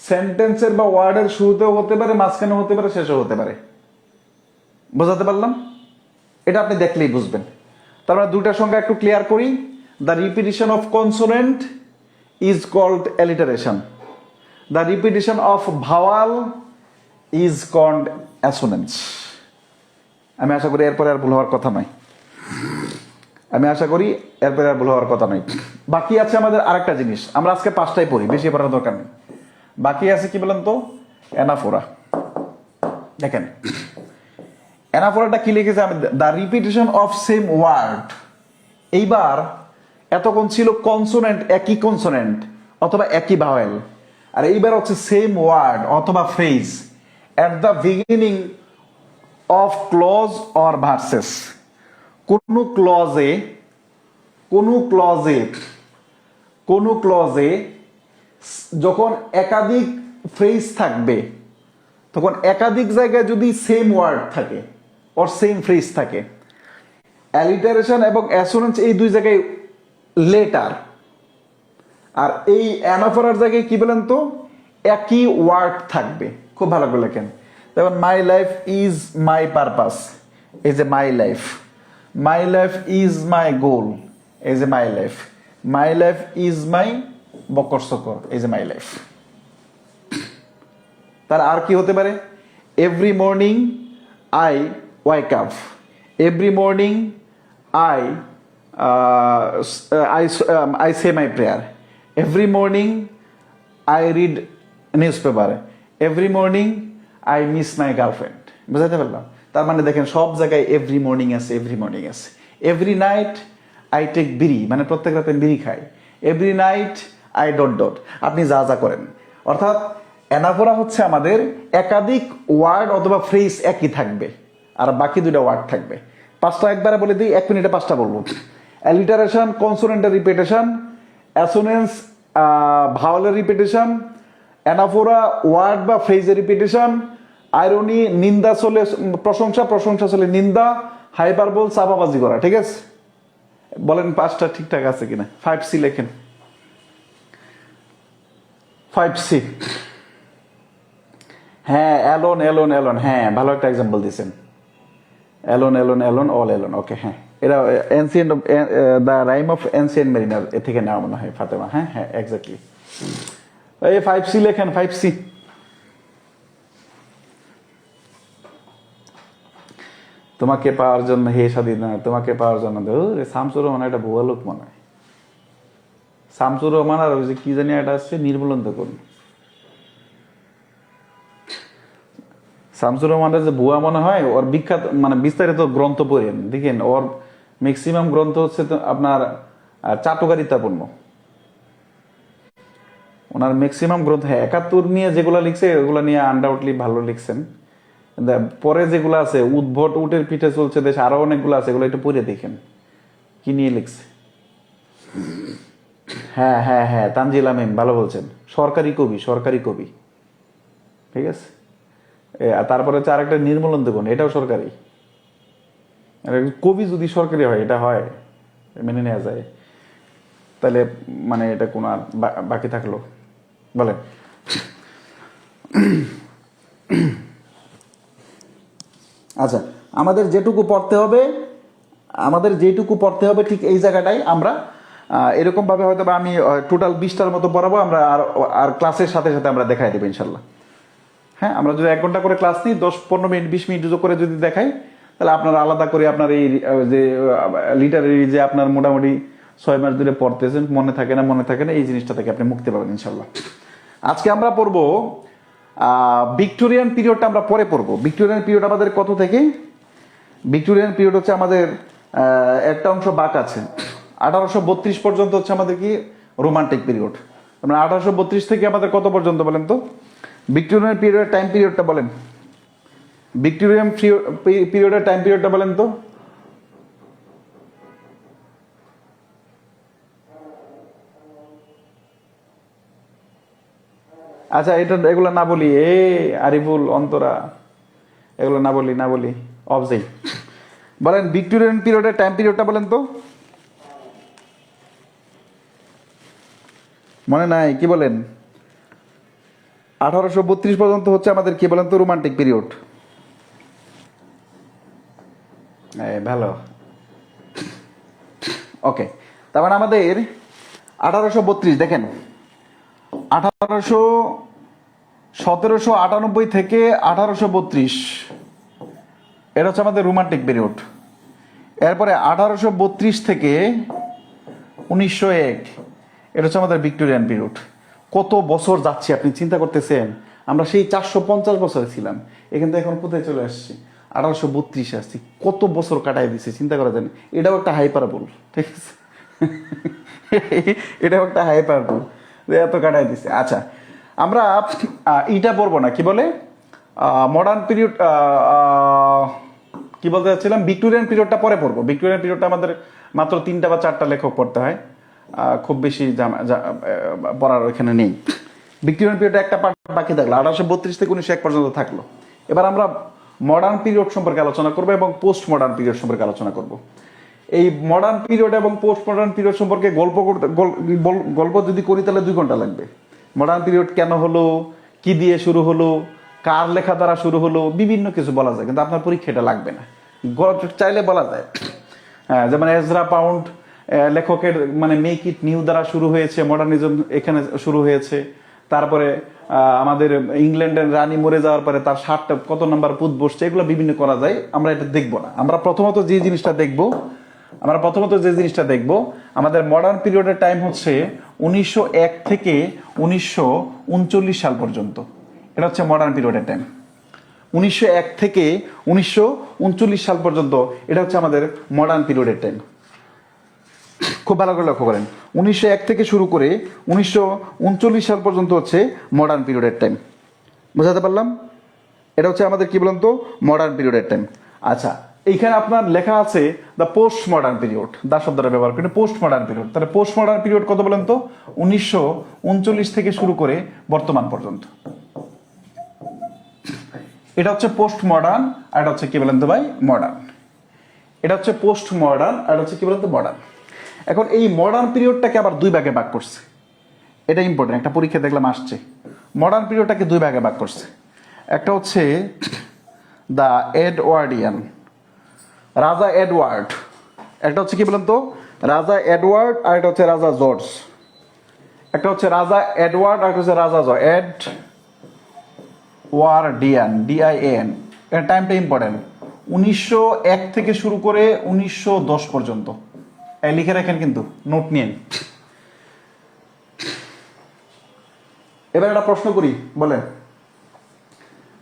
সেন্টেন্সের বা ওয়ার্ডের শুরুতেও হতে পারে, মাঝখানে হতে পারে, শেষেও হতে পারে। বোঝাতে পারলাম? এটা আপনি দেখলেই বুঝবেন। তার মানে দুইটার সঙ্গে একটু ক্লিয়ার করি। The repetition of consonant is called alliteration, the repetition of vowel is called assonance. আমি আশা করি এরপরে আর ভুল হওয়ার কথা নয়, আমি আশা করি এরপরে আর ভুল হওয়ার কথা নয়। বাকি আছে আমাদের আরেকটা জিনিস, আমরা আজকে 5টাই পড়ি, বেশি পড়ার দরকার নেই। বাকি আছে কি বলেন তো অ্যানাফোরা। দেখেন অ্যানাফোরাটা কি লিখেছে আমি, the repetition of same word. এইবার এতক্ষণ ছিল কনসোনেন্ট, একই কনসোনেন্ট অথবা একই ভাওয়েল, আর এইবার হচ্ছে সেম ওয়ার্ড অথবা phrase at the beginning of clause or verses. কোন ক্লজে যখন একাধিক ফ্রেজ থাকবে, তখন একাধিক জায়গায় যদি সেম ওয়ার্ড থাকে অর সেম ফ্রেজ থাকে, অ্যালিটারেশন এবং অ্যাসোনেন্স এই দুই জায়গায় লেটার, আর এই অ্যানাফোরার জায়গায় কি বলেন তো একই ওয়ার্ড থাকবে। খুব ভালো করে লেখেন। যেমন my life is my purpose, এই যে my life, my life is my goal, এই যে my life, my life is my বকর সকর, এই যে মাই লাইফ। তার আর কি হতে পারে, every morning I walk up, every morning I I say my prayer, every morning I read newspaper, every morning I miss my girlfriend। বুঝাতে পারলাম? তার মানে দেখেন সব জায়গায় এভরি মর্নিং আছে, এভরি মর্নিং আছে। এভরি নাইট আই টেক বিড়ি, মানে প্রত্যেক রাতে বিড়ি খাই। Every night I dot dot, আপনি যা যা করেন। অর্থাৎ অ্যানাফোরা হচ্ছে আমাদের একাধিক ওয়ার্ড অথবা ফ্রেজ একই থাকবে, আর বাকি দুইটা ওয়ার্ড থাকবে। 5টা একবারে বলে দিই, 1 মিনিটে 5টা বলবো। অ্যালিটারেশন কনসোনেন্টের রিপিটেশন, অ্যাসোনেন্স ভাওয়ালের রিপিটেশন, অ্যানাফোরা ওয়ার্ড বা ফ্রেজের রিপিটেশন, আইরনি নিন্দা চলে প্রশংসা, প্রশংসা চলে নিন্দা, হাইপারবোল চাপাবাজি করা। ঠিক আছে, বলেন 5টা ঠিকঠাক আছে কিনা? 5C লেখেন, 5C। হ্যাঁ অ্যালোন অ্যালোন অ্যালোন, হ্যাঁ ভালো একটা এক্সাম্পল দিয়েছেন। Alone alone alone all alone, okay. হ্যাঁ এটা ancient the rime of ancient mariner এ থেকে নেওয়া মনে হয়, ফাতেমা। হ্যাঁ হ্যাঁ এক্স্যাক্টলি। এই 5C লেখেন, 5C। তোমাকে পাওয়ার জন্য হে স্বাধীন, তোমাকে পাওয়ার জন্য শামসুর রহমান একটা ভুয়া লোক মনে হয়। শামসুর রহমান আর ওই যে কি জানি একটা আসছে নির্মূলন্ত করুন। শামসুর রহমানের যে ভুয়া মনে হয়, ওর বিখ্যাত মানে বিস্তারিত গ্রন্থ পড়েন, দেখেন ওর ম্যাক্সিমাম গ্রন্থ হচ্ছে আপনার চাটুকারিতাপূর্ণ। ওনার ম্যাক্সিমাম গ্রন্থ, হ্যাঁ 71 নিয়ে যেগুলো লিখছে ওগুলো নিয়ে আনডাউটলি ভালো লিখছেন। পরে যেগুলো আছে উদ্ভট উটের পিঠে চলছে দেশ, আরো অনেকগুলো আছে, এগুলো একটু পড়ে দেখেন কি নিয়ে লিখছে। হ্যাঁ হ্যাঁ হ্যাঁ তানজিল আমিন ভালো বলছেন, সরকারি কবি, সরকারি কবি। ঠিক আছে, তারপরে হচ্ছে আরেকটা নির্মলন্ত গুণ, এটাও সরকারি। কবি যদি সরকারি হয়, এটা হয় মেনে নেওয়া যায়, তাহলে মানে এটা কোন আর বাকি থাকলো? বলেন। আচ্ছা, আমাদের যেটুকু পড়তে হবে আমাদের যেটুকু পড়তে হবে ঠিক এই জায়গাটাই আমরা এরকমভাবে হয়তো বা আমি টোটাল 20টার মতো পড়াবো আমরা, আর ক্লাসের সাথে সাথে আমরা দেখাই দেবো ইনশাল্লাহ। হ্যাঁ, আমরা যদি 1 ঘন্টা করে ক্লাস নিই, 10-15 মিনিট 20 মিনিট করে যদি দেখাই, তাহলে আপনারা আলাদা করে আপনার এই যে লিটারেরি যে আপনার মোটামুটি 6 মাস ধরে পড়তেছেন, মনে থাকে না, এই জিনিসটা থেকে আপনি মুক্তি পাবেন ইনশাল্লাহ। আজকে আমরা পড়বো ভিক্টোরিয়ান পিরিয়ডটা আমরা পরে পড়বো। ভিক্টোরিয়ান পিরিয়ড আমাদের কত থেকে? ভিক্টোরিয়ান পিরিয়ড হচ্ছে আমাদের একটা অংশ বাক আছে, 1832 পর্যন্ত হচ্ছে আমাদের কি রোমান্টিক পিরিয়ড। মানে 1832 থেকে আমাদের কত পর্যন্ত বলেন তো? ভিক্টোরিয়ান পিরিয়ডের টাইম পিরিয়ডটা বলেন, ভিক্টোরিয়ান পিরিয়ডের টাইম পিরিয়ডটা বলেন তো। আচ্ছা, এগুলো না বলি, আরিফুল, অন্তরা, এগুলো না বলি অবজেই বলেন ভিক্টোরিয়ান পিরিয়ডের টাইম পিরিয়ডটা বলেন তো। মনে নাই? কি বলেন? 1832 পর্যন্ত হচ্ছে আমাদের কি বলেন তো রোমান্টিক পিরিয়ড। ভালো, ওকে। তার মানে আমাদের 1832 দেখেন, 1798 থেকে 1832 এটা হচ্ছে আমাদের রোমান্টিক পিরিয়ড। এরপরে 1832 থেকে 1901 এটা হচ্ছে আমাদের ভিক্টোরিয়ান পিরিয়ড। কত বছর যাচ্ছে আপনি চিন্তা করতেছেন? আমরা সেই 450 বছরে ছিলাম, এখান থেকে এখন কোথায় চলে আসছি? 1832 আসছি। কত বছর কাটাই দিচ্ছে চিন্তা করা যায়। এটাও একটা হাইপারবোল, ঠিক আছে? এটাও একটা হাইপারবোল, এত কাটাই দিচ্ছে। আচ্ছা, আমরা এইটা পড়বো না, কি বলে মডার্ন পিরিয়ড, কি বলতে চাচ্ছিলাম, ভিক্টোরিয়ান পিরিয়ডটা পরে পড়বো। ভিক্টোরিয়ান পিরিয়ডটা আমাদের মাত্র 3টা বা 4টা লেখক পড়তে হয়, খুব বেশি পড়ার ওইখানে নেই। ভিক্টোরিয়ান পিরিয়ডে একটা পার্ট বাকি থাকলো, 1832 থেকে 1901 পর্যন্ত থাকলো। এবার আমরা মডার্ন পিরিয়ড সম্পর্কে আলোচনা করবো এবং পোস্ট মডার্ন পিরিয়ড সম্পর্কে আলোচনা করব। এই মডার্ন পিরিয়ড এবং পোস্ট মডার্ন পিরিয়ড সম্পর্কে গল্প যদি করি তাহলে 2 ঘন্টা লাগবে। মডার্ন পিরিয়ড কেন হলো, কি দিয়ে শুরু হলো, কার লেখা দ্বারা শুরু হলো, বিভিন্ন কিছু বলা যায়, কিন্তু আপনার পরীক্ষাটা লাগবে না। চাইলে বলা যায়, যেমন এজরা পাউন্ড লেখকের মানে মেক ইট নিউ দ্বারা শুরু হয়েছে, মডার্নিজম এখানে শুরু হয়েছে। তারপরে আমাদের ইংল্যান্ডের রানী মরে যাওয়ার পরে তার 7টা কত নাম্বার পুত বসছে, এগুলো বিভিন্ন করা যায়। আমরা এটা দেখবো না। আমরা প্রথমত যে জিনিসটা দেখবো আমাদের মডার্ন পিরিয়ডের টাইম হচ্ছে 1901 থেকে 1939 সাল পর্যন্ত। এটা হচ্ছে মডার্ন পিরিয়ডের টাইম। 1901 থেকে 1939 সাল পর্যন্ত এটা হচ্ছে আমাদের মডার্ন পিরিয়ডের টাইম। খুব ভালো করে লক্ষ্য করেন, 1901 থেকে শুরু করে 1939 সাল পর্যন্ত হচ্ছে মডার্ন পিরিয়ডের টাইম। বোঝাতে পারলাম? এটা হচ্ছে আমাদের কি বলেন তো মডার্ন পিরিয়ডের টাইম। আচ্ছা, এইখানে আপনার লেখা আছে দ্য পোস্ট মডার্ন পিরিয়ড, দা শব্দটা ব্যবহার করে পোস্ট মডার্ন পিরিয়ড। তাহলে পোস্ট মডার্ন পিরিয়ড কত বলেন তো? 1939 থেকে শুরু করে বর্তমান পর্যন্ত। এটা হচ্ছে পোস্ট মডার্ন, আর এটা হচ্ছে কি বলেন তো ভাই মডার্ন। এটা হচ্ছে পোস্ট মডার্ন, আর এটা হচ্ছে কি বলেন তো মডার্ন। এখন এই মডার্ন পিরিয়ডটাকে আবার 2 ভাগে ভাগ করছে। এটা ইম্পর্টেন্ট, একটা পরীক্ষা দেখলাম আসছে। মডার্ন পিরিয়ডটাকে 2 ভাগে ভাগ করছে। একটা হচ্ছে দ্য এডওয়ার্ডিয়ান, রাজা এডওয়ার্ড। একটা হচ্ছে কি বলেন তো রাজা এডওয়ার্ড, আর এটা হচ্ছে রাজা জর্জ। একটা হচ্ছে রাজা এডওয়ার্ড, আর একটা হচ্ছে রাজা জর্জ। Edwardian, DIAN। এর টাইমটা ইম্পর্টেন্ট, 1901 থেকে শুরু করে 1910 পর্যন্ত। লিখে রাখেন, কিন্তু নোট নিয়েন। এবার একটা প্রশ্ন করি, বলেন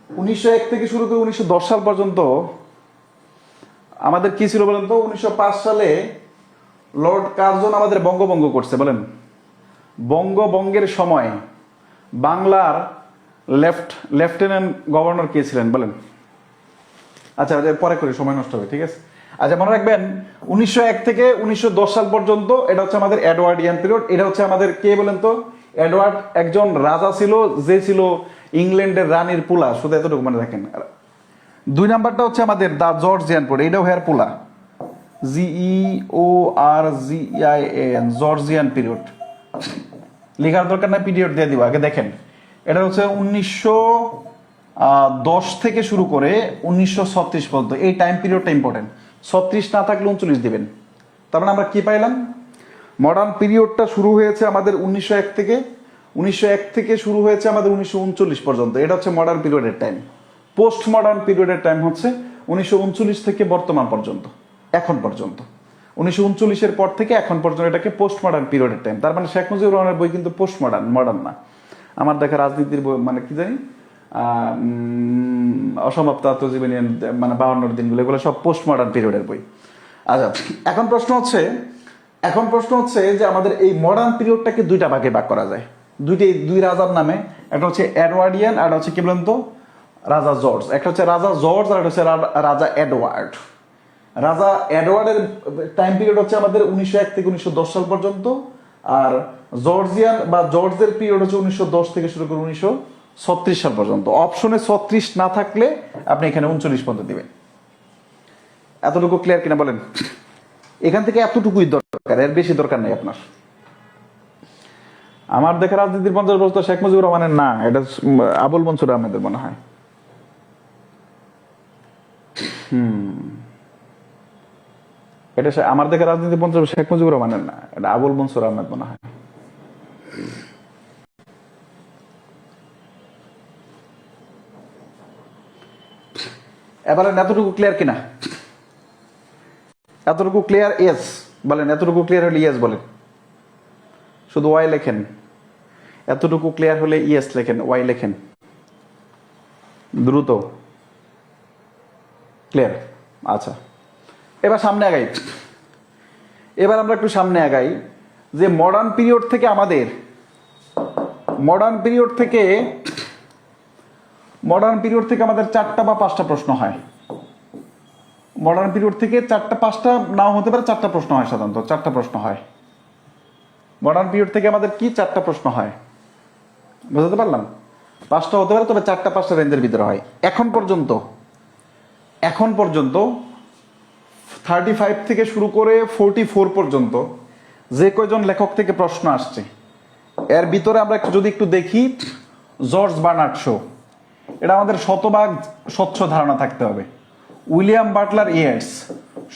1901 থেকে শুরু করে 1910 সাল পর্যন্ত আমাদের কি ছিল বলেন তো? 1905 সালে লর্ড কার্জন আমাদের বঙ্গভঙ্গ করছে। বলেন, বঙ্গভঙ্গের সময় বাংলার লেফটেন্যান্ট গভর্নর কে ছিলেন বলেন? আচ্ছা, পরে করি, সময় নষ্ট হবে, ঠিক আছে? আচ্ছা, মনে রাখবেন 1901 থেকে 1910 সাল পর্যন্ত এটা হচ্ছে আমাদের এডওয়ার্ডিয়ান পিরিয়ড। এটা হচ্ছে আমাদের কে বলেন তো? এডওয়ার্ড একজন রাজা ছিল, যে ছিল ইংল্যান্ডের রানীর পোলা। শুধু এতটুকু মনে রাখেন। 2 নাম্বারটা হচ্ছে আমাদের দা জর্জিয়ান পিরিয়ড। এটাও হেয়ার পোলা, GEORGIAN, জর্জিয়ান পিরিয়ড। লেখার দরকার না, পিরিয়ড দিয়ে দিব, আগে দেখেন। এটা হচ্ছে 1910 থেকে শুরু করে 1936 পর্যন্ত। এই টাইম পিরিয়ডটা ইম্পর্টেন্ট। 36 না থাকলে 39 দিবেন। তার মানে আমরা কি পাইলাম, মডার্ন পিরিয়ডটা শুরু হয়েছে আমাদের 1901 থেকে, 1901 থেকে শুরু হয়েছে আমাদের 1939 পর্যন্ত। এটা হচ্ছে মডার্ন পিরিয়ডের টাইম। পোস্ট মডার্ন পিরিয়ডের টাইম হচ্ছে 1939 থেকে বর্তমান পর্যন্ত, এখন পর্যন্ত। 1939-এর পর থেকে এখন পর্যন্ত এটাকে পোস্ট মডার্ন পিরিয়ডের টাইম। তার মানে শেখ মুজিবুর রহমানের বই কিন্তু পোস্ট মডার্ন, মডার্ন না। আমার দেখা রাজনীতির বই মানে কি জানি অসমাপ্ত আত্মজীবনী মানে 52 দিনগুলো, এগুলো সব পোস্ট মডার্ন পিরিয়ডের বই। আচ্ছা, এখন প্রশ্ন হচ্ছে যে আমাদের এই মডার্ন পিরিয়ডটাকে দুইটা ভাগে ভাগ করা যায়, দুই রাজার নামে। একটা হচ্ছে এডওয়ার্ডিয়ান আর হচ্ছে কি বলেন তো রাজা জর্জ। একটা হচ্ছে রাজা জর্জ আর একটা হচ্ছে রাজা এডওয়ার্ড। রাজা এডওয়ার্ডের টাইম পিরিয়ড হচ্ছে আমাদের 1901 থেকে 1910 সাল পর্যন্ত, আর জর্জিয়ান বা জর্জের পিরিয়ড হচ্ছে 1910 থেকে শুরু করে 1936 সাল পর্যন্ত। অপশনে 36 না থাকলে আপনি এখানে 39 পর্যন্ত দিবেন। এতটুকু ক্লিয়ার কিনা বলেন? এখান থেকে এতটুকুই দরকার, এর বেশি দরকার নেই আপনার। আমার দেখা রাজনীতির 50 বছর শেখ মুজিবুর রহমানের না, এটা আবুল মনসুর আহমেদের মনে হয়। এটা আমার দেখা রাজনীতি 50 শেখ মুজিবুর রহমানের না, এটা আবুল মনসুর আহমেদ মনে হয়। এবারে এতটুকু ক্লিয়ার কিনা? এতটুকু ক্লিয়ার? ইয়েস বলেন। এতটুকু ক্লিয়ার হলে ইয়েস বলেন, শুধু ওয়াই লেখেন। এতটুকু ক্লিয়ার হলে ইয়েস লেখেন, ওয়াই লেখেন দ্রুত। ক্লিয়ার? আচ্ছা, এবার সামনে আগাই। এবার আমরা একটু সামনে আগাই যে মডার্ন পিরিয়ড থেকে আমাদের চারটা বা পাঁচটা প্রশ্ন হয়। মডার্ন পিরিয়ড থেকে চারটা পাঁচটা নাও হতে পারে, চারটা প্রশ্ন হয় সাধারণত, চারটা প্রশ্ন হয়। মডার্ন পিরিয়ড থেকে আমাদের কি চারটা প্রশ্ন হয়, বুঝতে পারলাম? পাঁচটা হতে পারে, তবে চারটা পাঁচটা রেঞ্জের ভিতরে হয়। এখন পর্যন্ত 35 থেকে শুরু করে 44 পর্যন্ত যে কয়জন লেখক থেকে প্রশ্ন আসছে, এর ভিতরে আমরা যদি একটু দেখি, জর্জ বার্নার্ড শো, এটা আমাদের শতভাগ স্বচ্ছ ধারণা থাকতে হবে। উইলিয়াম বাটলার ইয়েটস,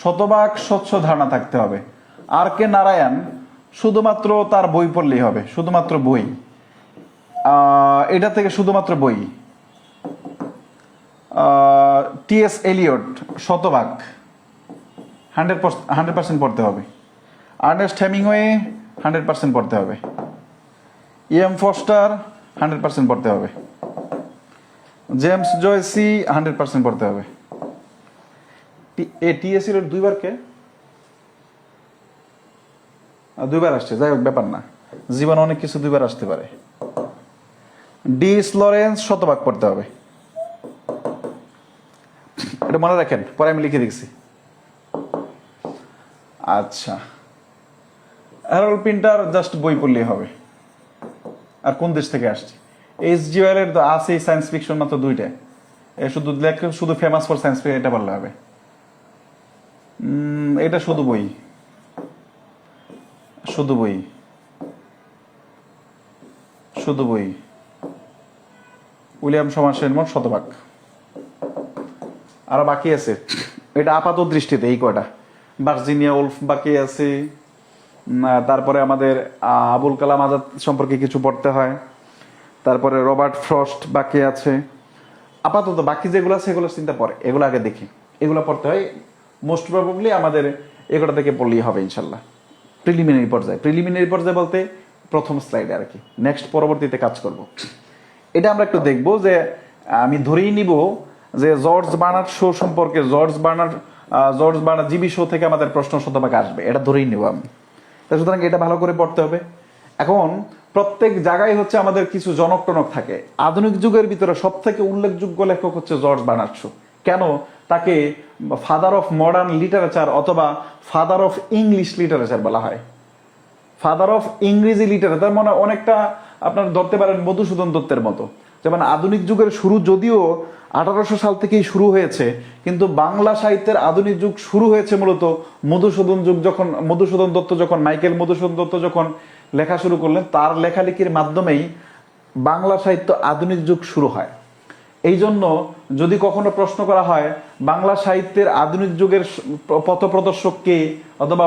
শতভাগ স্বচ্ছ ধারণা থাকতে হবে। আর কে নারায়ণ, শুধুমাত্র তার বই পড়লেই হবে, শুধুমাত্র বই, এটা থেকে শুধুমাত্র বই। টি.এস. এলিয়ট, শতভাগ 100% পড়তে হবে। আর্নেস্ট হেমিংওয়ে 100% পড়তে হবে। এম ফস্টার 100% পড়তে হবে। জেমস জয়সি 100% পড়তে হবে। টি.এস. এলিয়ট দুইবার আসছে, যাই হোক ব্যাপার না, জীবনে অনেক কিছু দুইবার আসতে পারে। ডিস লরেন্স শতভাগ পড়তে হবে, এটা মনে রাখেন, পরে আমি লিখে দিচ্ছি। আচ্ছা, হ্যারল্ড পিন্টার জাস্ট বই পড়লেই হবে। আর কোন দেশ থেকে আসছে? H.G. ওয়েলের তো আছে সায়েন্স ফিকশন মাত্র দুইটা, শুধু ফেমাস ফর সায়েন্স ফিকশন, এটা বললে হবে। এটা শুধু বই, উইলিয়াম সমারসেট শতভাগ। আর বাকি আছে, এটা আপাত দৃষ্টিতে এই কয়টা। ভার্জিনিয়া উলফ বাকি আছে, তারপরে আমাদের আবুল কালাম আজাদ সম্পর্কে কিছু পড়তে হয়, তারপরে রবার্ট ফ্রস্ট বাকি আছে। আপাতত বাকি যেগুলো আছে সেগুলো চিন্তা পরে, এগুলো আগে দেখি, এগুলো পড়তে হয়। মোস্ট প্রবাবলি আমাদের এগুলো থেকে পড়লেই হবে ইনশাল্লাহ। প্রিলিমিনারি পর্যায়ে বলতে প্রথম স্লাইডে আর কি, নেক্সট পরবর্তীতে কাজ করব। এটা আমরা একটু দেখবো যে আমি ধরেই নিব যে জর্জ বার্নার্ড শো সম্পর্কে, জর্জ বার্নার্ড জিবি শো থেকে আমাদের প্রশ্ন শতভাগ আসবে, এটা ধরেই নিব আমি। সুতরাং এটা ভালো করে পড়তে হবে। এখন প্রত্যেক জায়গায় হচ্ছে আমাদের কিছু জনক টনক থাকে। আধুনিক যুগের ভিতরে সব থেকে উল্লেখযোগ্য লেখক হচ্ছে জর্জ বার্নার্ড শো। কেন তাকে ফাদার অফ মডার্ন লিটারেচার অথবা ফাদার অফ ইংলিশ লিটারেচার বলা হয়? ফাদার অফ ইংরেজি লিটারেচার মানে অনেকটা আপনার ধরতে পারেন মধুসূদন দত্তের মতো। যেমন আধুনিক যুগের শুরু যদিও 1800 সাল থেকেই শুরু হয়েছে, কিন্তু বাংলা সাহিত্যের আধুনিক যুগ শুরু হয়েছে মূলত মাইকেল মধুসূদন দত্ত যখন লেখা শুরু করলেন, তার লেখালেখির মাধ্যমেই বাংলা সাহিত্য আধুনিক যুগ শুরু হয়। এই জন্য যদি কখনো প্রশ্ন করা হয় বাংলা সাহিত্যের আধুনিক যুগের পথপ্রদর্শক কে, অথবা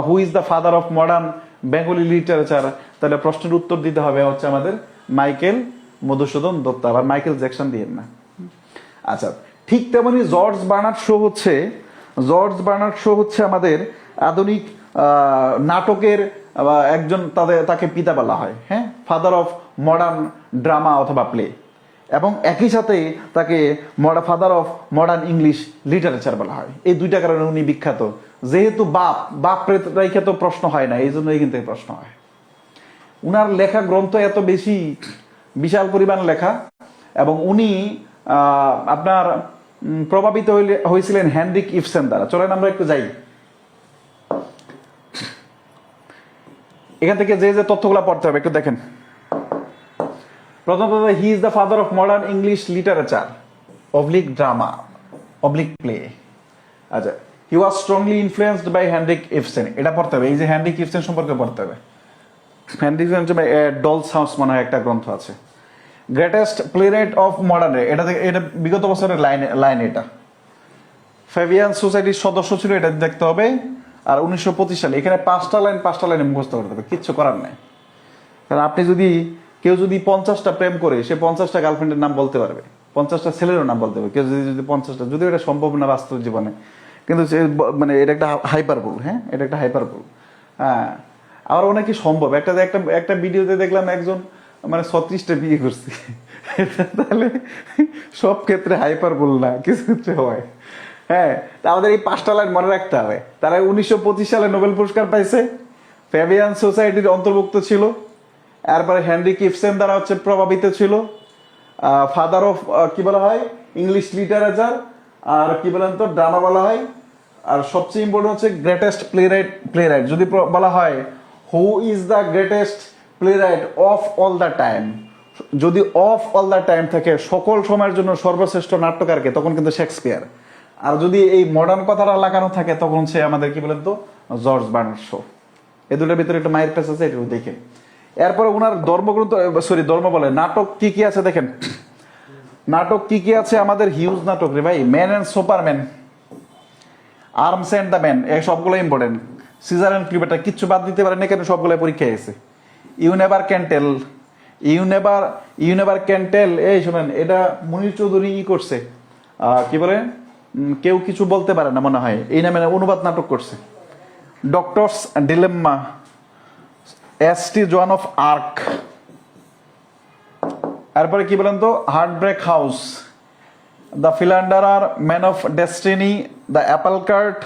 who is the father of modern Bengali literature, তাহলে প্রশ্নের উত্তর দিতে হবে হচ্ছে আমাদের মাইকেল মধুসূদন দত্ত। আবার মাইকেল জ্যাকসন দিয়েন না। আচ্ছা, ঠিক তেমনি জর্জ বার্নার্ড শো হচ্ছে আমাদের আধুনিক নাটকের একজন, তাকে পিতা বলা হয়, হ্যাঁ, ফাদার অফ মডার্ন ড্রামা অথবা প্লে, এবং একই সাথে তাকে father of modern English literature বলা হয়। এই দুইটা কারণে উনি বিখ্যাত। যেহেতু বাপ রেখে তো প্রশ্ন হয় না, এই জন্য এখান থেকে প্রশ্ন হয়। উনার লেখা গ্রন্থ এত বেশি, বিশাল পরিমাণ লেখা, এবং উনি আপনার প্রভাবিত হয়েছিলেন হেনরিক ইবসেন দ্বারা। চলেন আমরা একটু যাই, এখান থেকে যে যে তথ্যগুলো পড়তে হবে একটু দেখেন। প্রথমত, he is the father of modern English literature oblique drama oblique play. আচ্ছা, হি ওয়াজ strongly influenced by Henrique Ibsen, এটা পড়তে হবে। এই যে হেনরিক ইবসেন সম্পর্কে পড়তে হবে। হেনরিক ইবসেন ডলস হাউস মনে হয় একটা গ্রন্থ আছে। গ্রেটেস্ট প্লেরাইট অফ মডার্ন, এটা বিগত বছরের লাইন এটা। ফেভিয়ান সোসাইটির সদস্য ছিল, এটা দেখতে হবে। আর 1925 সালে, এখানে পাঁচটা লাইনে মুখস্থ করতে হবে, কিচ্ছু করার নাই। কারণ আপনি যদি কেউ যদি 50টা প্রেম করে, সে 50টা গার্লফ্রেন্ডের নাম বলতে পারবে, 50টা ছেলেরও নাম বলতে পারবে। কেউ যদি 50টা, যদিও এটা সম্ভব না বাস্তব জীবনে, কিন্তু মানে এটা একটা হাইপারবোল, হ্যাঁ, এটা একটা হাইপারবোল। হ্যাঁ, আবার অনেকে সম্ভব। একটা ভিডিওতে দেখলাম একজন মানে 36টা বিয়ে করছে। তাহলে সব ক্ষেত্রে হাইপারবোল না, কিছু কিছু হয়। হ্যাঁ, আমাদের এই 5টা লাইন মনে রাখতে হবে। তারা 1925 সালে নোবেল পুরস্কার পাইছে, ফেভিয়ান সোসাইটির অন্তর্ভুক্ত ছিল। এরপরে হেনরিক ইবসেন দ্বারা হচ্ছে প্রভাবিত ছিল, ফাদার অফ কি বলা হয় ইংলিশ লিটারেচার, আর কি বলেন তো ড্রামা বলা হয়। আর সবচেয়ে ইম্পর্টেন্ট হচ্ছে গ্রেটেস্ট প্লেরাইট যদি বলা হয় who is the greatest playwright of all the time, যদি অফ অল দ্য টাইম থাকে, সকল সময়ের জন্য সর্বশ্রেষ্ঠ নাট্যকারকে, তখন কিন্তু শেক্সপিয়ার। আর যদি এই মডার্ন কথাটা লাগানো থাকে, তখন সে আমাদের কি বলেন তো জর্জ বার্নার্ড শো। এই দুটোর ভিতরে একটা মায়ের পেশ আছে, এটা দেখে। এরপরে ওনার নাটক কি কি আছে দেখেন। নাটক কি কি আছে আমাদের, হিউজ নাটক রে ভাই। Man and Superman, arms and the man, এই সবগুলো ইম্পর্টেন্ট। সিজার অ্যান্ড ক্লিওপেট্রা, কিচ্ছু বাদ দিতে পারেন, এখানে সবগুলো পরীক্ষায় গেছে। ইউ নেভার ক্যান টেল, এই শোনেন, এটা মুনির চৌধুরী করছে, কি বলে, কেউ কিছু বলতে পারে না মনে হয়, এই নামে অনুবাদ নাটক করছে। Doctor's dilemma, St. Joan of Arc. এরপরে কি বলেন তো, heartbreak house, the philanderer, man of destiny, the apple cart,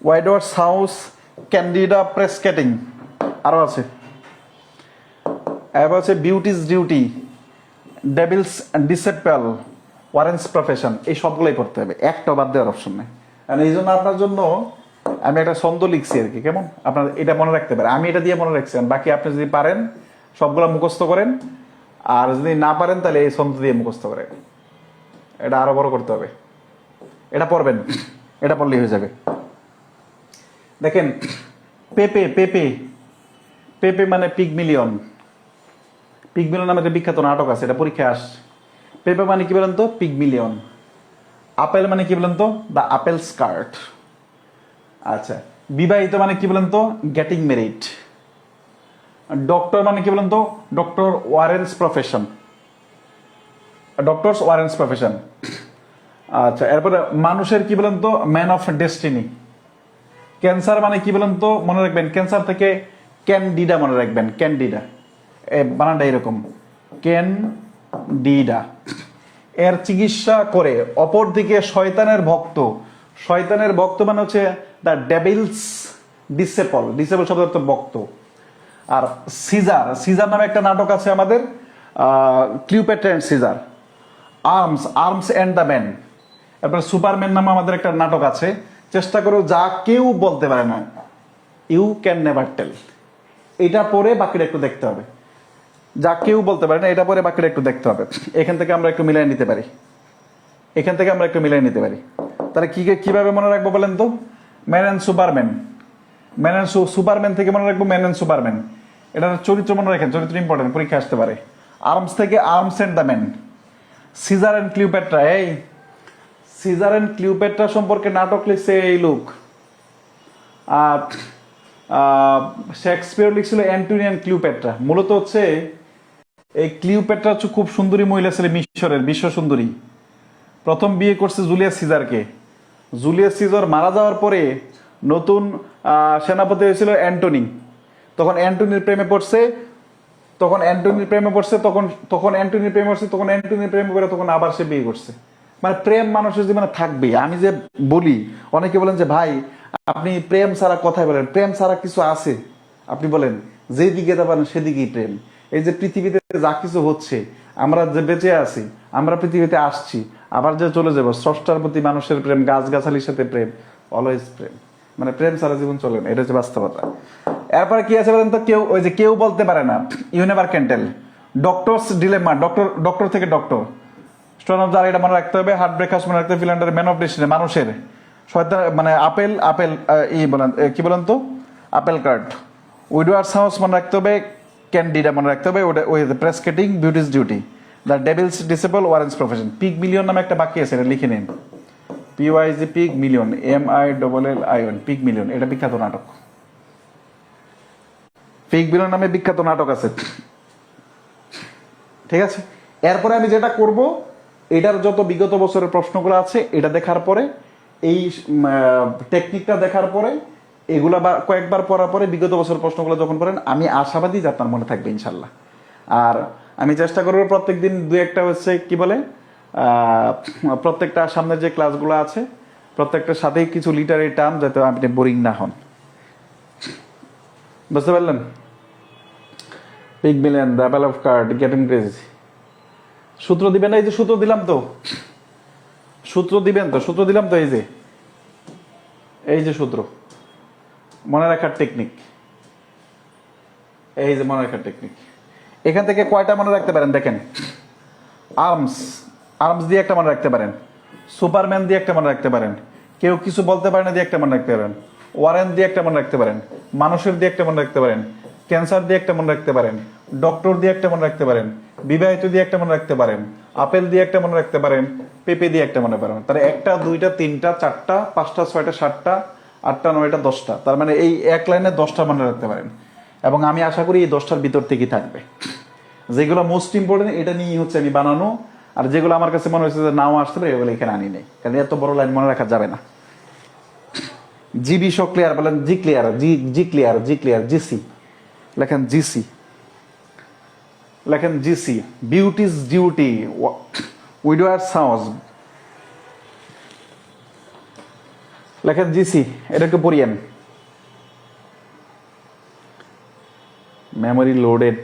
widowers house, Candida প্রেসকেটিং, আরো আছে। এরপর আছে beauty's duty, devil's disciple, Warren's profession, এই সবগুলোই করতে হবে, একটা বাদ দেওয়ার অপশন নেই। আর এই জন্য আপনার জন্য আমি একটা ছন্দ লিখছি আর কি, কেমন আপনার এটা মনে রাখতে পারে, আমি এটা দিয়ে মনে রাখছি। বাকি আপনি যদি পারেন সবগুলো মুখস্থ করেন, আর যদি না পারেন তাহলে এই ছন্দ দিয়ে মুখস্থ করেন। এটা আরো বড় করতে হবে, এটা পড়বেন, এটা পড়লেই হয়ে যাবে। দেখেন, পেপে পেপে পেপে মানে পিগমিলিয়ন নামে একটা বিখ্যাত নাটক আছে, এটা পরীক্ষায় আসছে। পেপে মানে কি বলেন তো, পিগমিলিয়ন। আপেল মানে কি বলেন তো, দ্য আপেল স্কার্ট। আচ্ছা, বিবাহিত মানে কি বলেন তো, গেটিং ম্যারিড। ডক্টর মানে কি বলেন তো, ডক্টরস ওয়ারেন্স প্রফেশন। আচ্ছা, এরপরে মানুষের কি বলেন তো, ম্যান অফ ডেস্টিনি। ক্যান্সার মানে কি বলেন তো, মনে রাখবেন, ক্যান্সার থেকে ক্যান্ডিডা মনে রাখবেন, ক্যান্ডিডা, বানানটা এরকম, ক্যান্ডিডা। এর চিকিৎসা করে, অপরদিকে শয়তানের ভক্ত মানে হচ্ছে দ্য ডেভিলস ডিসেপল শব্দ অর্থ ভক্ত। আর সিজার নামে একটা নাটক আছে আমাদের, Cleopatra and Caesar. Arms and the man. তারপরে সুপারম্যান নামে আমাদের একটা নাটক আছে। চেষ্টা করো যা কেউ বলতে পারে না, ইউ ক্যান নেভার টেল। এটা পরে বাকিটা একটু দেখতে হবে, যা কেউ বলতে পারে না, এটা পরে বাকিটা একটু দেখতে হবে। এখান থেকে আমরা একটু মিলাই নিতে পারি, তাহলে কিভাবে মনে রাখবো বলেন তো, ম্যান অ্যান্ড সুপারম্যান থেকে মনে রাখবো ম্যান অ্যান্ড সুপারম্যান। এটার চরিত্র মনে রাখেন, চরিত্র ইম্পর্টেন্ট, পরীক্ষা আসতে পারে। আর্মস থেকে arms and the man. Caesar and Cleopatra, এই সিজার অ্যান্ড ক্লিওপেট্রা সম্পর্কে নাটক লিখছে এই লোক। আর শেক্সপিয়ার লিখছিল অ্যান্টনি অ্যান্ড ক্লিওপেট্রা। মূলত হচ্ছে এই ক্লিওপেট্রা হচ্ছে খুব সুন্দরী মহিলা ছিল, মিশরের বিশ্ব সুন্দরী। প্রথম বিয়ে করছে জুলিয়াস সিজারকে। জুলিয়াস সিজার মারা যাওয়ার পরে নতুন সেনাপতি হয়েছিল অ্যান্টনি। তখন অ্যান্টনির প্রেমে পড়ছে, তখন অ্যান্টনির প্রেমে পড়ে তখন আবার সে বিয়ে করছে। মানে প্রেম মানুষের জীবনে থাকবে। আমি যে বলি, অনেকে বলেন যে ভাই আপনি প্রেম ছাড়া কথাই বলেন, প্রেম ছাড়া কিছু আছে? আপনি বলেন যেদিকে যাবেন সেদিকেই প্রেম। এই যে পৃথিবীতে যা কিছু হচ্ছে, আমরা যে বেঁচে আছি, আমরা পৃথিবীতে আসছি, আবার যে চলে যাবো, স্রষ্টার প্রতি মানুষের প্রেম, গাছগাছালির সাথে প্রেম, অলওয়েজ প্রেম। মানে প্রেম ছাড়া জীবন চলে না, এটা হচ্ছে বাস্তবতা। এরপরে কি আছে বলেন তো? কেউ বলতে পারে না, you never can tell. Doctor's dilemma, doctor থেকে ডক্টর। স্টোন অফ দ্য এটা মনে রাখতে হবে। হার্ট ব্রেকার্স মনে রাখতে হবে। ফিলান্ডার, ম্যান অফ ডেস্টিনি, মানুষের শয়তান মানে আপেল বলেন কি বলেন তো, আপেল কার্ড। উইডোয়ার্স হাউস মনে রাখতে হবে। ক্যান্ডিডা মনে রাখতে হবে। ওই প্রেসকেটিং, beauty's duty, the devil's disciple, Warren's profession. Pygmalion নামে একটা বাকি আছে, এটা লিখে নিন। PYG Pygmalion, MILLION, Pygmalion. এটা বিখ্যাত নাটক। পিগ মিলিয়ন নামে বিখ্যাত নাটক আছে, ঠিক আছে। এরপরে আমি যেটা করব, এটার যত বিগত বছরের প্রশ্নগুলো আছে এটা দেখার পরে, এই টেকনিকটা দেখার পরে, এগুলা কয়েকবার পড়ার পরে বিগত বছরের প্রশ্নগুলো যখন পড়েন, আমি আশাবাদী যে আপনার মনে থাকবে ইনশাল্লাহ। আর আমি চেষ্টা করবো প্রত্যেকদিন দু একটা হচ্ছে কি বলে প্রত্যেকটা সামনের যে ক্লাসগুলো আছে প্রত্যেকটার সাথেই কিছু লিটারি টার্ম, যাতে আপনি বোরিং না হন। বুঝতে পারলেন? Pig million, the Apple of card, getting crazy. সূত্র দিবেন না? এই যে সূত্র দিলাম তো, সূত্র দিবেন তো, সূত্র দিলাম তো। এই যে সূত্র, মনে রাখার টেকনিক, এই যে মনে রাখার টেকনিক। এখান থেকে কয়টা মনে রাখতে পারেন দেখেন। আর্মস দিয়ে একটা মনে রাখতে পারেন। সুপারম্যান দিয়ে একটা মনে রাখতে পারেন। কেউ কিছু বলতে পারে না দিয়ে একটা মনে রাখতে পারেন। ওয়ারেন দিয়ে একটা মনে রাখতে পারেন। মানুষের দিয়ে একটা মনে রাখতে পারেন। ক্যান্সার দিয়ে একটা মনে রাখতে পারেন। ডক্টর দিয়ে একটা মনে রাখতে পারেন। বিবাহিত দিয়ে একটা মনে রাখতে পারেন। আপেল দিয়ে একটা মনে রাখতে পারেন। পেঁপে দিয়ে একটা মনে পারেন। তাহলে 1টা 2টা 3টা 4টা 5টা 6টা 7টা 8টা 9টা 10টা, তার মানে এই এক লাইনে 10টা মনে রাখতে পারেন। এবং আমি আশা করি এই 10টার ভিতর থেকেই থাকবে। যেগুলো মোস্ট ইম্পর্টেন্ট এটা নিয়ে হচ্ছে আমি বানানো, আর যেগুলো আমার কাছে মনে হচ্ছে যে নাও আসতে পারে এগুলো এখানে আনি নেই, কারণ এত বড় লাইন মনে রাখা যাবে না। জিবি শো ক্লিয়ার বলেন, জি ক্লিয়ার, জিসি লেখেন, GC. Beauty's duty, widowers house লেখেন জিসি। এটাকে পড়িয়েন। Memory loaded.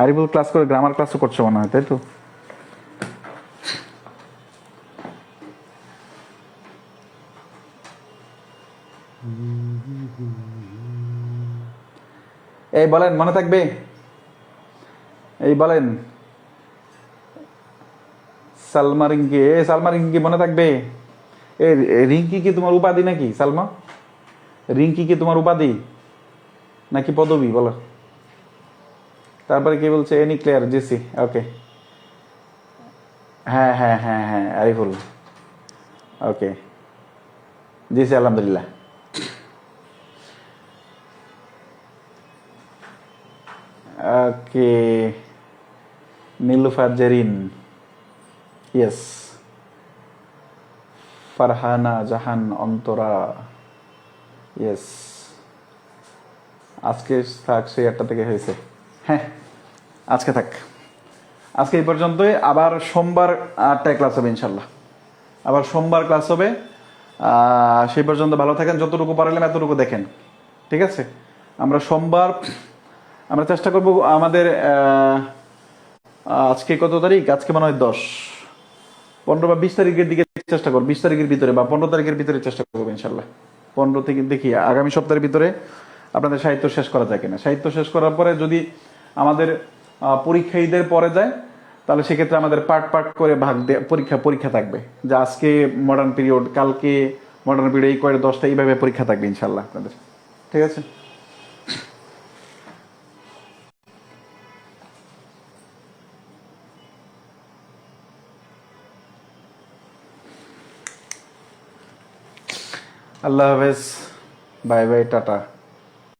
আরিফুল ক্লাস করে গ্রামার ক্লাসও করছো মনে হয়, তাই তো? এই বলেন মনে থাকবে? এই বলেন সালমা রিঙ্কি, সালমা রিঙ্কি মনে থাকবে? এ রিঙ্কি কি তোমার উপাধি নাকি? সালমা রিঙ্কি কি তোমার উপাধি নাকি পদবী? বলো। তারপরে কি বলছে? এনি ক্লিয়ার, জিসি, ওকে। হ্যাঁ হ্যাঁ হ্যাঁ হ্যাঁ আরিফুল, ওকে। জিসি আলহামদুলিল্লাহ। ওকে। নীলুফার জেরিন, ইয়েস। ফারহানা জাহান অন্তরা, ইয়েস। আজকে থাক, সেই 8টা থেকে হয়েছে। হ্যাঁ আজকে থাক, আজকে এই পর্যন্তই। আবার সোমবার 8টায় ক্লাস হবে ইনশাল্লাহ, আবার সোমবার ক্লাস হবে। সেই পর্যন্ত ভালো থাকেন, যতটুকু পারলাম এতটুকু দেখেন, ঠিক আছে? আমরা সোমবার আমরা চেষ্টা করব আমাদের আজকে কত তারিখ? আজকে মনে হয় 10, 15 বা 20 তারিখের দিকে চেষ্টা করব, 20 তারিখের ভিতরে বা 15 তারিখের ভিতরে চেষ্টা করবো ইনশাল্লাহ। 15 থেকে দেখি আগামী সপ্তাহের ভিতরে আপনাদের সাহিত্য শেষ করা যায় কিনা। সাহিত্য শেষ করার পরে যদি আমাদের পরীক্ষা ঈদের পরে যায়, তাহলে সেক্ষেত্রে আমাদের পার্ট করে ভাগ পরীক্ষা থাকবে, যে আজকে মডার্ন পিরিয়ড, কালকে মডার্ন পিরিয়ড, এই কয়েক 10টা এইভাবে পরীক্ষা থাকবে ইনশাল্লাহ আপনাদের, ঠিক আছে? আল্লাহ হাফেজ, বাই বাই, টাটা।